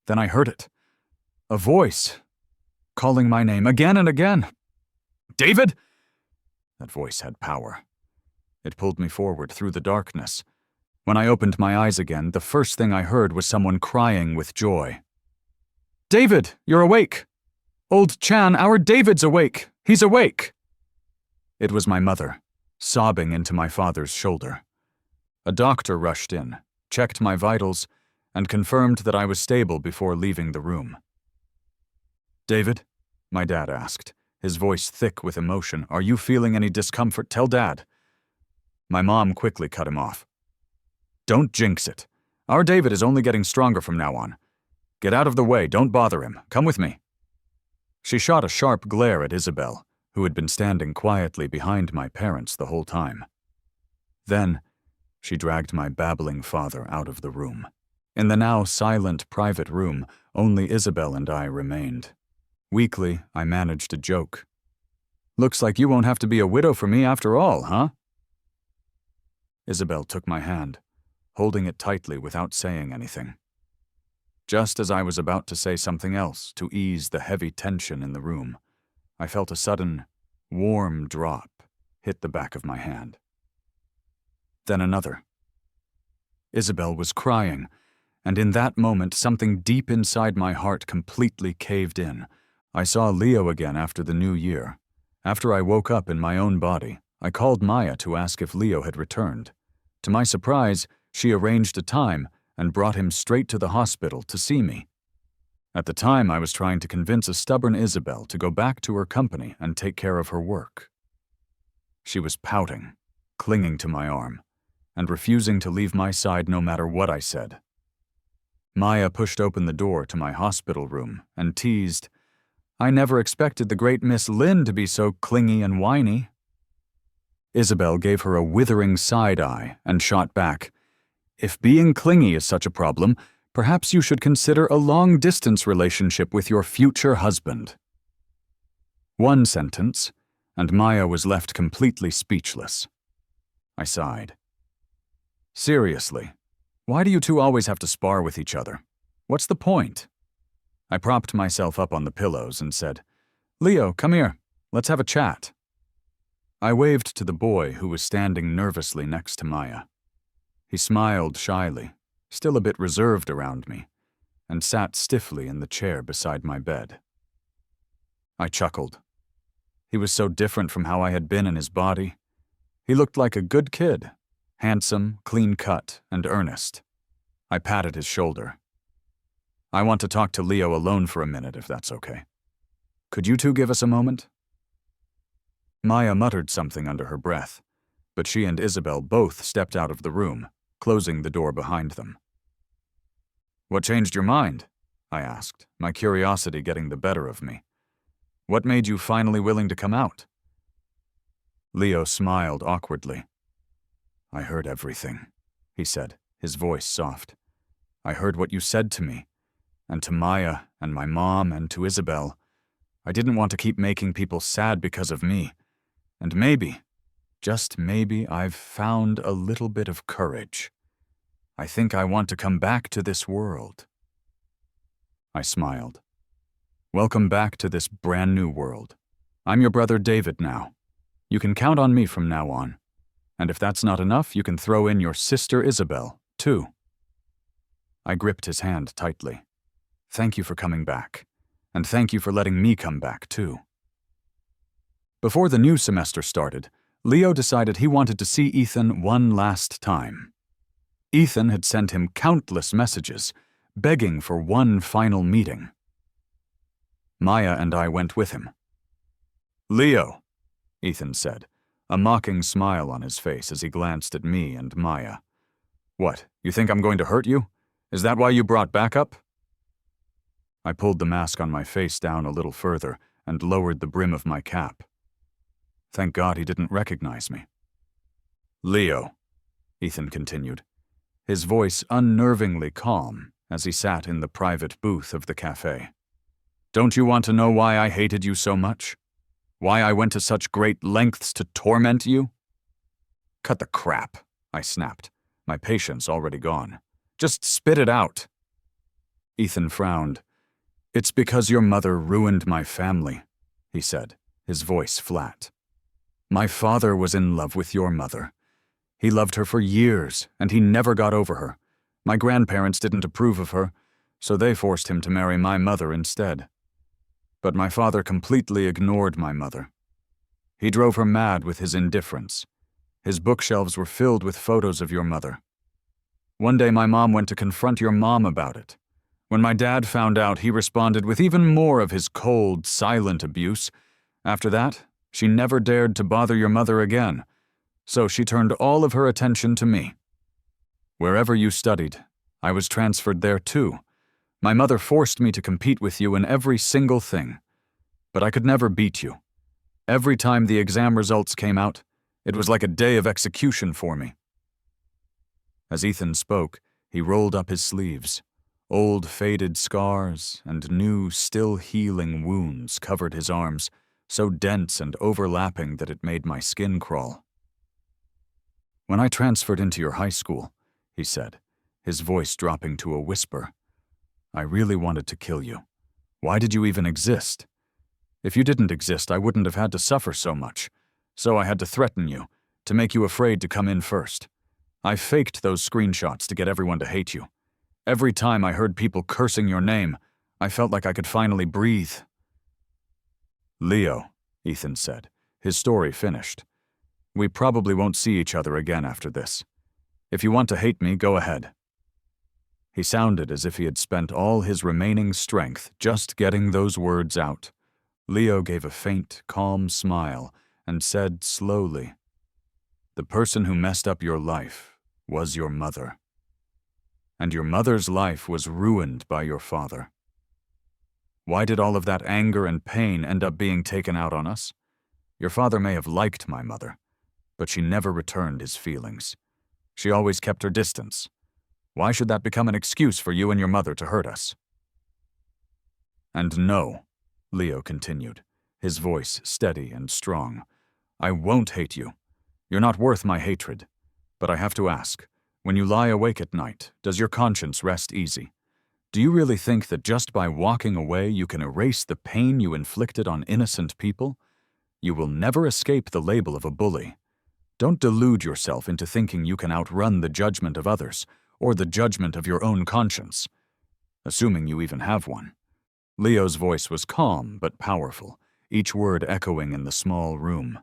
Then I heard it. A voice, calling my name again and again. "David!" That voice had power. It pulled me forward through the darkness. When I opened my eyes again, the first thing I heard was someone crying with joy. "David, you're awake! Old Chan, our David's awake! He's awake!" It was my mother, sobbing into my father's shoulder. A doctor rushed in, checked my vitals, and confirmed that I was stable before leaving the room. "David?" my dad asked, his voice thick with emotion. "Are you feeling any discomfort? Tell Dad." My mom quickly cut him off. "Don't jinx it. Our David is only getting stronger from now on. Get out of the way, don't bother him. Come with me." She shot a sharp glare at Isabelle, who had been standing quietly behind my parents the whole time. Then, she dragged my babbling father out of the room. In the now silent private room, only Isabelle and I remained. Weakly, I managed a joke. "Looks like you won't have to be a widow for me after all, huh?" Isabelle took my hand, holding it tightly without saying anything. Just as I was about to say something else to ease the heavy tension in the room, I felt a sudden, warm drop hit the back of my hand. Then another. Isabelle was crying, and in that moment something deep inside my heart completely caved in. I saw Leo again after the new year. After I woke up in my own body, I called Maya to ask if Leo had returned. To my surprise, she arranged a time and brought him straight to the hospital to see me. At the time, I was trying to convince a stubborn Isabelle to go back to her company and take care of her work. She was pouting, clinging to my arm, and refusing to leave my side no matter what I said. Maya pushed open the door to my hospital room and teased, "I never expected the great Miss Lynn to be so clingy and whiny." Isabelle gave her a withering side-eye and shot back, "If being clingy is such a problem, perhaps you should consider a long-distance relationship with your future husband." One sentence, and Maya was left completely speechless. I sighed. "Seriously, why do you two always have to spar with each other? What's the point?" I propped myself up on the pillows and said, "Leo, come here. Let's have a chat." I waved to the boy who was standing nervously next to Maya. He smiled shyly, still a bit reserved around me, and sat stiffly in the chair beside my bed. I chuckled. He was so different from how I had been in his body. He looked like a good kid, handsome, clean-cut, and earnest. I patted his shoulder. "I want to talk to Leo alone for a minute, if that's okay. Could you two give us a moment?" Maya muttered something under her breath, but she and Isabelle both stepped out of the room, closing the door behind them. "What changed your mind?" I asked, my curiosity getting the better of me. "What made you finally willing to come out?" Leo smiled awkwardly. "I heard everything," he said, his voice soft. "I heard what you said to me, and to Maya, and my mom, and to Isabelle. I didn't want to keep making people sad because of me. And maybe, just maybe, I've found a little bit of courage. I think I want to come back to this world." I smiled. "Welcome back to this brand new world. I'm your brother David now. You can count on me from now on. And if that's not enough, you can throw in your sister Isabelle, too." I gripped his hand tightly. "Thank you for coming back. And thank you for letting me come back, too." Before the new semester started, Leo decided he wanted to see Ethan one last time. Ethan had sent him countless messages, begging for one final meeting. Maya and I went with him. "Leo," Ethan said, a mocking smile on his face as he glanced at me and Maya. "What, you think I'm going to hurt you? Is that why you brought backup?" I pulled the mask on my face down a little further and lowered the brim of my cap. Thank God he didn't recognize me. "Leo," Ethan continued, his voice unnervingly calm as he sat in the private booth of the cafe. "Don't you want to know why I hated you so much? Why I went to such great lengths to torment you?" "Cut the crap," I snapped, my patience already gone. "Just spit it out." Ethan frowned. "It's because your mother ruined my family," he said, his voice flat. "My father was in love with your mother. He loved her for years, and he never got over her. My grandparents didn't approve of her, so they forced him to marry my mother instead. But my father completely ignored my mother. He drove her mad with his indifference. His bookshelves were filled with photos of your mother. One day my mom went to confront your mom about it. When my dad found out, he responded with even more of his cold, silent abuse. After that, she never dared to bother your mother again, so she turned all of her attention to me. Wherever you studied, I was transferred there too. My mother forced me to compete with you in every single thing, but I could never beat you. Every time the exam results came out, it was like a day of execution for me." As Ethan spoke, he rolled up his sleeves. Old faded scars and new, still healing wounds covered his arms, so dense and overlapping that it made my skin crawl. "When I transferred into your high school," he said, his voice dropping to a whisper, "I really wanted to kill you. Why did you even exist? If you didn't exist, I wouldn't have had to suffer so much. So I had to threaten you, to make you afraid to come in first. I faked those screenshots to get everyone to hate you. Every time I heard people cursing your name, I felt like I could finally breathe." "Leo," Ethan said, his story finished. "We probably won't see each other again after this. If you want to hate me, go ahead." He sounded as if he had spent all his remaining strength just getting those words out. Leo gave a faint, calm smile and said slowly, "The person who messed up your life was your mother. And your mother's life was ruined by your father. Why did all of that anger and pain end up being taken out on us? Your father may have liked my mother, but she never returned his feelings. She always kept her distance. Why should that become an excuse for you and your mother to hurt us?" "And no," Leo continued, his voice steady and strong, "I won't hate you. You're not worth my hatred. But I have to ask, when you lie awake at night, does your conscience rest easy? Do you really think that just by walking away you can erase the pain you inflicted on innocent people? You will never escape the label of a bully. Don't delude yourself into thinking you can outrun the judgment of others, or the judgment of your own conscience. Assuming you even have one." Leo's voice was calm but powerful, each word echoing in the small room.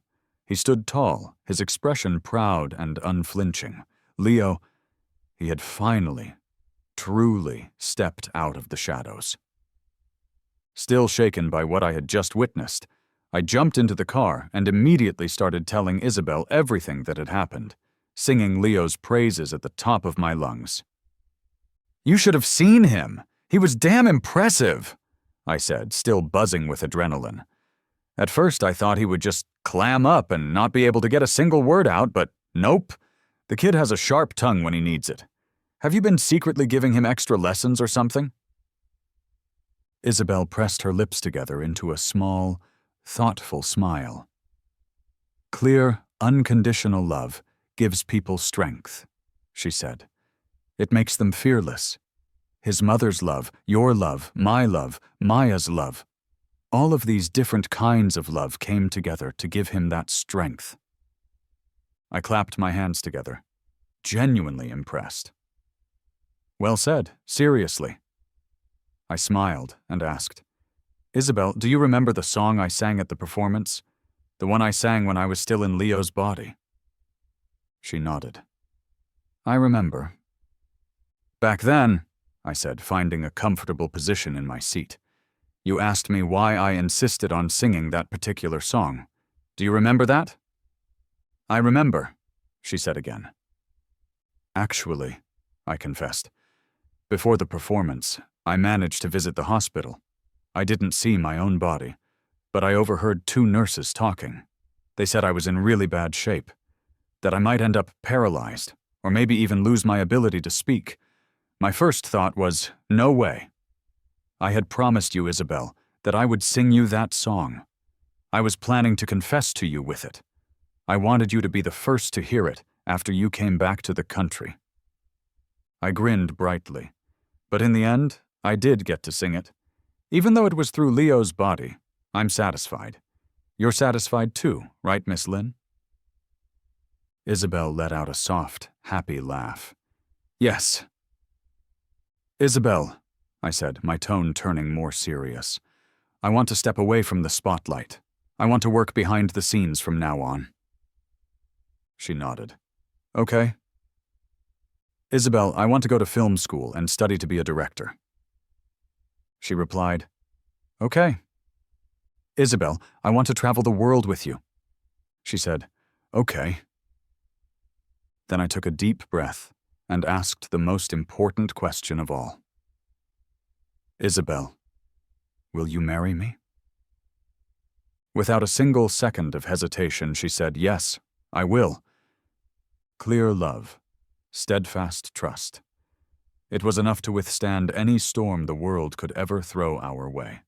He stood tall, his expression proud and unflinching. Leo, he had finally, truly stepped out of the shadows. Still shaken by what I had just witnessed, I jumped into the car and immediately started telling Isabelle everything that had happened, singing Leo's praises at the top of my lungs. "You should have seen him. He was damn impressive," I said, still buzzing with adrenaline. At first I thought he would just clam up and not be able to get a single word out, but nope. The kid has a sharp tongue when he needs it. Have you been secretly giving him extra lessons or something?" Isabelle pressed her lips together into a small, thoughtful smile. "Clear, unconditional love gives people strength," she said. "It makes them fearless. His mother's love, your love, Maya's love. All of these different kinds of love came together to give him that strength." I clapped my hands together, genuinely impressed. "Well said, seriously." I smiled and asked, "Isabelle, do you remember the song I sang at the performance? The one I sang when I was still in Leo's body?" She nodded. "I remember." "Back then," I said, finding a comfortable position in my seat, "you asked me why I insisted on singing that particular song. Do you remember that?" "I remember," she said again. "Actually," I confessed, "before the performance, I managed to visit the hospital. I didn't see my own body, but I overheard 2 nurses talking. They said I was in really bad shape, that I might end up paralyzed, or maybe even lose my ability to speak. My first thought was, no way. I had promised you, Isabelle, that I would sing you that song. I was planning to confess to you with it. I wanted you to be the first to hear it after you came back to the country. I grinned brightly, but in the end, I did get to sing it. Even though it was through Leo's body, I'm satisfied. You're satisfied too, right, Miss Lynn? Isabelle let out a soft, happy laugh. Yes. Isabelle, I said, my tone turning more serious. I want to step away from the spotlight. I want to work behind the scenes from now on. She nodded. Okay. Isabelle, I want to go to film school and study to be a director. She replied, Okay. Isabelle, I want to travel the world with you. She said, Okay. Then I took a deep breath and asked the most important question of all. Isabelle, will you marry me? Without a single second of hesitation, she said, Yes, I will. Clear love, steadfast trust. It was enough to withstand any storm the world could ever throw our way.